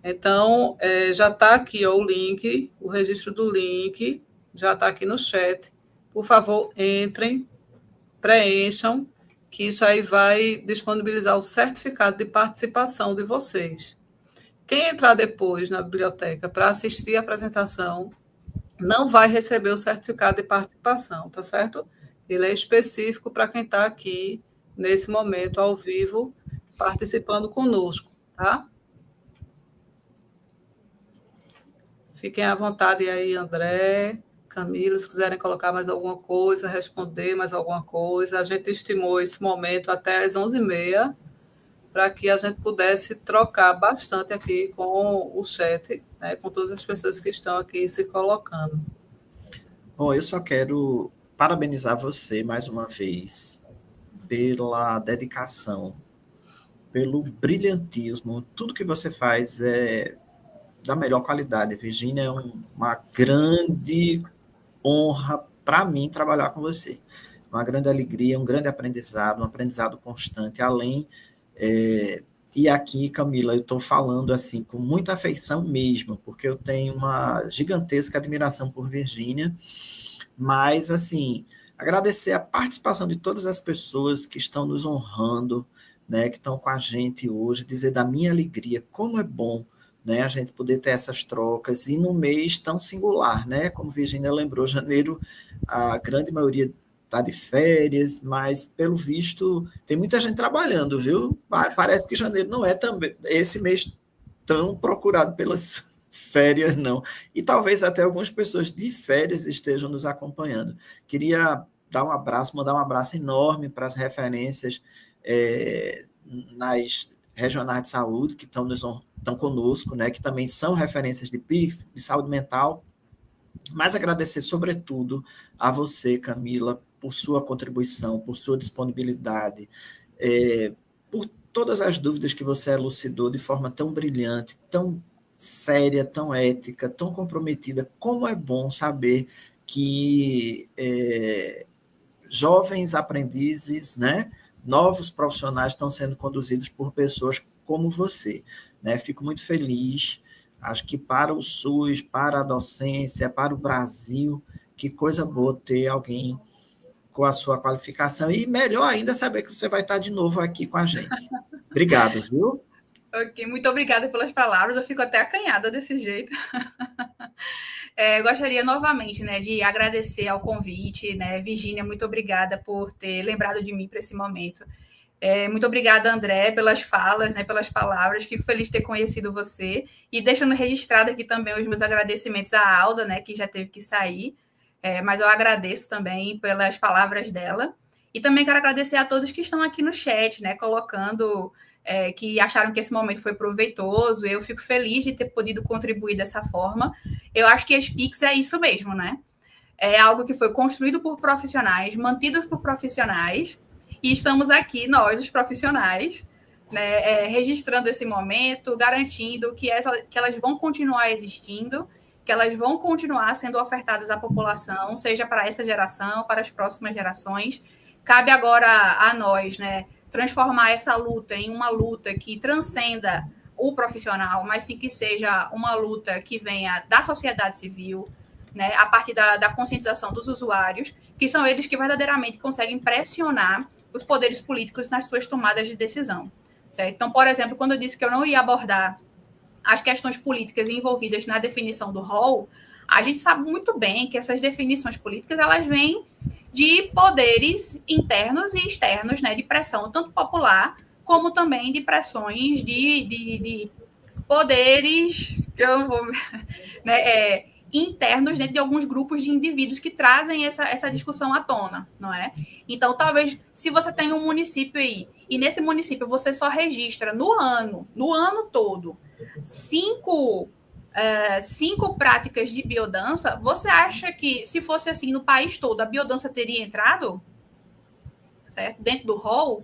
Então, já está aqui o link, o registro do link, já está aqui no chat. Por favor, entrem, preencham, que isso aí vai disponibilizar o certificado de participação de vocês. Quem entrar depois na biblioteca para assistir a apresentação não vai receber o certificado de participação, tá certo? Ele é específico para quem está aqui, nesse momento, ao vivo, participando conosco, tá? Fiquem à vontade aí, André, Camila, se quiserem colocar mais alguma coisa, responder mais alguma coisa. A gente estimou esse momento até às 11h30, para que a gente pudesse trocar bastante aqui com o chat, né, com todas as pessoas que estão aqui se colocando. Bom, eu só quero parabenizar você mais uma vez pela dedicação, pelo brilhantismo. Tudo que você faz é da melhor qualidade. Virgínia, é uma grande honra para mim trabalhar com você. Uma grande alegria, um grande aprendizado, um aprendizado constante, além... e aqui, Camila, eu estou falando assim com muita afeição mesmo, porque eu tenho uma gigantesca admiração por Virgínia, mas, assim, agradecer a participação de todas as pessoas que estão nos honrando, né, que estão com a gente hoje, dizer da minha alegria, como é bom, né, a gente poder ter essas trocas, e num mês tão singular, né, como Virgínia lembrou, janeiro, a grande maioria está de férias, mas, pelo visto, tem muita gente trabalhando, viu? Parece que janeiro não é também esse mês tão procurado pelas férias, não. E talvez até algumas pessoas de férias estejam nos acompanhando. Queria dar um abraço, mandar um abraço enorme para as referências nas regionais de saúde que estão conosco, né, que também são referências de PICS, de saúde mental, mas agradecer, sobretudo, a você, Camila, por sua contribuição, por sua disponibilidade, por todas as dúvidas que você elucidou de forma tão brilhante, tão séria, tão ética, tão comprometida. Como é bom saber que jovens aprendizes, né, novos profissionais estão sendo conduzidos por pessoas como você, né? Fico muito feliz. Acho que para o SUS, para a docência, para o Brasil, que coisa boa ter alguém com a sua qualificação, e melhor ainda saber que você vai estar de novo aqui com a gente. Obrigado, viu? Ok, muito obrigada pelas palavras, eu fico até acanhada desse jeito. Gostaria novamente, né, de agradecer ao convite, né, Virgínia, muito obrigada por ter lembrado de mim para esse momento. Muito obrigada, André, pelas falas, né, pelas palavras. Fico feliz de ter conhecido você. E deixando registrado aqui também os meus agradecimentos à Alda, né, que já teve que sair. Mas eu agradeço também pelas palavras dela. E também quero agradecer a todos que estão aqui no chat, né, colocando que acharam que esse momento foi proveitoso. Eu fico feliz de ter podido contribuir dessa forma. Eu acho que as PICs é isso mesmo, né? É algo que foi construído por profissionais, mantido por profissionais, e estamos aqui, nós, os profissionais, né, registrando esse momento, garantindo que elas vão continuar existindo, que elas vão continuar sendo ofertadas à população, seja para essa geração, para as próximas gerações. Cabe agora a nós, né, transformar essa luta em uma luta que transcenda o profissional, mas sim que seja uma luta que venha da sociedade civil, né, a partir da conscientização dos usuários, que são eles que verdadeiramente conseguem pressionar os poderes políticos nas suas tomadas de decisão. Certo? Então, por exemplo, quando eu disse que eu não ia abordar as questões políticas envolvidas na definição do rol, a gente sabe muito bem que essas definições políticas elas vêm de poderes internos e externos, né, de pressão tanto popular como também de pressões de poderes que eu não vou, né, internos dentro de alguns grupos de indivíduos que trazem essa discussão à tona, não é? Então, talvez, se você tem um município aí, e nesse município você só registra no ano todo, cinco práticas de biodança, você acha que, se fosse assim no país todo, a biodança teria entrado, certo? Dentro do rol?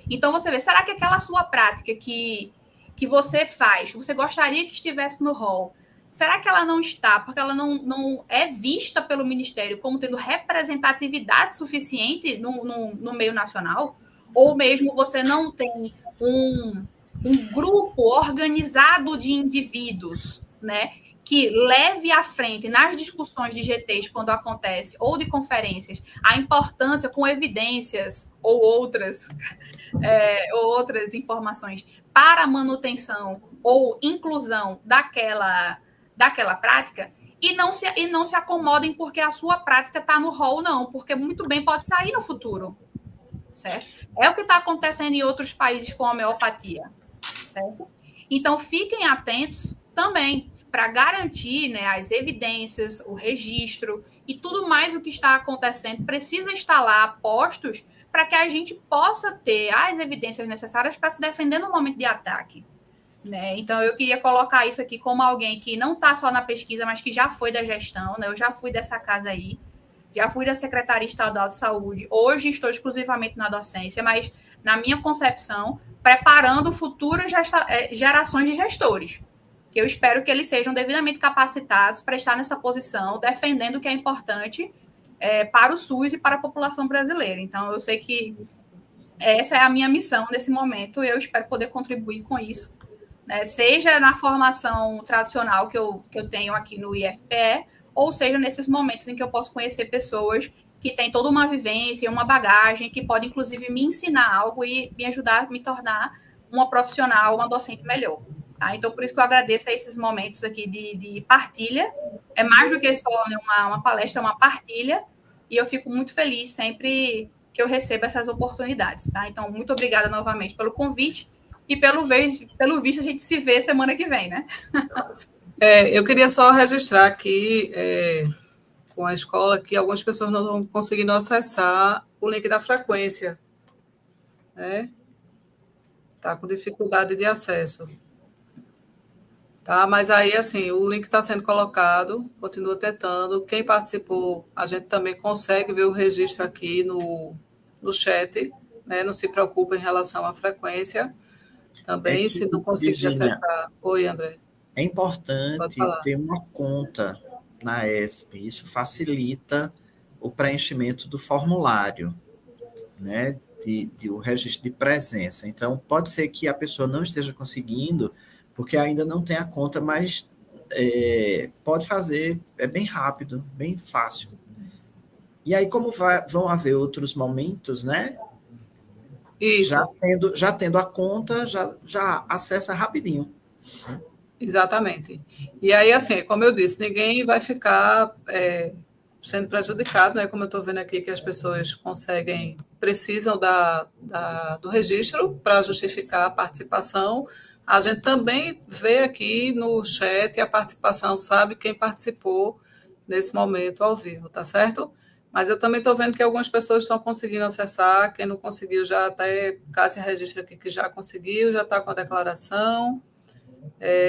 Então, você vê, será que aquela sua prática que você faz, que você gostaria que estivesse no rol, será que ela não está, porque ela não é vista pelo Ministério como tendo representatividade suficiente no meio nacional? Ou mesmo você não tem um grupo organizado de indivíduos, né, que leve à frente nas discussões de GTs quando acontece, ou de conferências, a importância com evidências ou outras informações para a manutenção ou inclusão daquela prática, e não se acomodem porque a sua prática está no rol, não, porque muito bem pode sair no futuro, certo? É o que está acontecendo em outros países com a homeopatia, certo? Então, fiquem atentos também para garantir, né, as evidências, o registro e tudo mais o que está acontecendo precisa estar lá postos para que a gente possa ter as evidências necessárias para se defender no momento de ataque. Né? Então, eu queria colocar isso aqui como alguém que não está só na pesquisa, mas que já foi da gestão, né? Eu já fui dessa casa aí, já fui da Secretaria Estadual de Saúde, hoje estou exclusivamente na docência, mas, na minha concepção, preparando futuras gerações de gestores, que eu espero que eles sejam devidamente capacitados para estar nessa posição, defendendo o que é importante para o SUS e para a população brasileira. Então, eu sei que essa é a minha missão nesse momento, e eu espero poder contribuir com isso, né? Seja na formação tradicional que eu tenho aqui no IFPE, ou seja nesses momentos em que eu posso conhecer pessoas que têm toda uma vivência, uma bagagem, que podem, inclusive, me ensinar algo e me ajudar a me tornar uma profissional, uma docente melhor. Tá? Então, por isso que eu agradeço a esses momentos aqui de partilha. É mais do que só uma palestra, é uma partilha, e eu fico muito feliz sempre que eu recebo essas oportunidades. Tá? Então, muito obrigada novamente pelo convite, e pelo visto a gente se vê semana que vem, né? Eu queria só registrar aqui, com a escola, que algumas pessoas não estão conseguindo acessar o link da frequência. Né? Está com dificuldade de acesso. Tá? Mas aí, assim, o link está sendo colocado, continua tentando. Quem participou, a gente também consegue ver o registro aqui no chat, né? Não se preocupa em relação à frequência. Também, se não conseguir acessar. Oi, André. É importante ter uma conta na ESP, isso facilita o preenchimento do formulário, né, o registro de presença. Então, pode ser que a pessoa não esteja conseguindo, porque ainda não tem a conta, mas pode fazer, é bem rápido, bem fácil. E aí, como vão haver outros momentos, né? Isso. Já tendo a conta, já acessa rapidinho. Exatamente. E aí, assim, como eu disse, ninguém vai ficar sendo prejudicado, né? Como eu estou vendo aqui que as pessoas precisam do registro para justificar a participação. A gente também vê aqui no chat a participação, sabe quem participou nesse momento ao vivo, tá certo? Mas eu também estou vendo que algumas pessoas estão conseguindo acessar, quem não conseguiu já até, Cássia registra aqui que já conseguiu, já está com a declaração.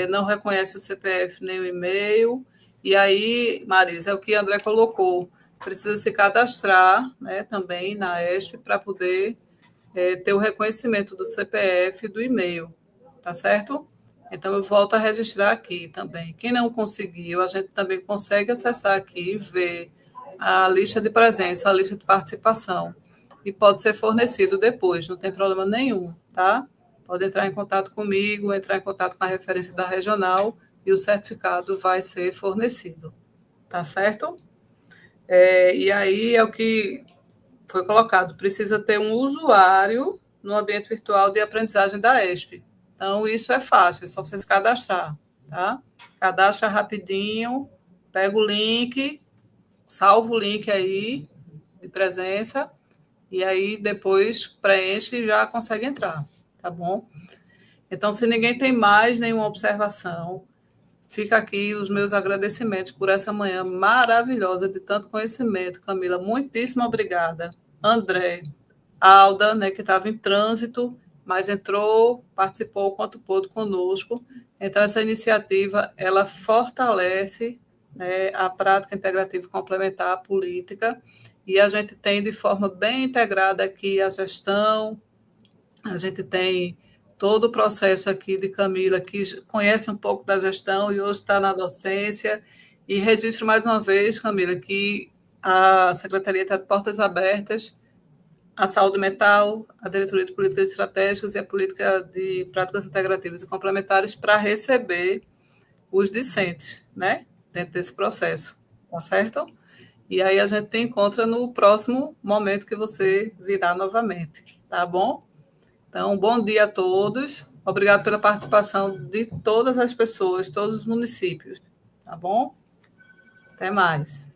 Não reconhece o CPF nem o e-mail. E aí, Marisa, é o que a André colocou, precisa se cadastrar, né, também na ESP para poder ter o reconhecimento do CPF e do e-mail, tá certo? Então, eu volto a registrar aqui também. Quem não conseguiu, a gente também consegue acessar aqui e ver a lista de presença, a lista de participação. E pode ser fornecido depois, não tem problema nenhum, tá? Pode entrar em contato comigo, entrar em contato com a referência da regional e o certificado vai ser fornecido. Tá certo? E aí é o que foi colocado. Precisa ter um usuário no ambiente virtual de aprendizagem da ESP. Então, isso é fácil, é só você se cadastrar. Tá? Cadastra rapidinho, pega o link, salva o link aí de presença e aí depois preenche e já consegue entrar. Tá bom? Então, se ninguém tem mais nenhuma observação, fica aqui os meus agradecimentos por essa manhã maravilhosa de tanto conhecimento. Camila, muitíssimo obrigada. André, Alda, né, que estava em trânsito, mas entrou, participou o quanto pôde conosco. Então, essa iniciativa, ela fortalece, né, a prática integrativa e complementar à política, e a gente tem de forma bem integrada aqui a gestão, a gente tem todo o processo aqui de Camila, que conhece um pouco da gestão e hoje está na docência, e registro mais uma vez, Camila, que a Secretaria está de portas abertas, a saúde mental, a diretoria de políticas estratégicas e a política de práticas integrativas e complementares para receber os discentes, né, dentro desse processo, tá certo? E aí a gente te encontra no próximo momento que você virá novamente, tá bom? Então, bom dia a todos. Obrigado pela participação de todas as pessoas, todos os municípios, tá bom? Até mais.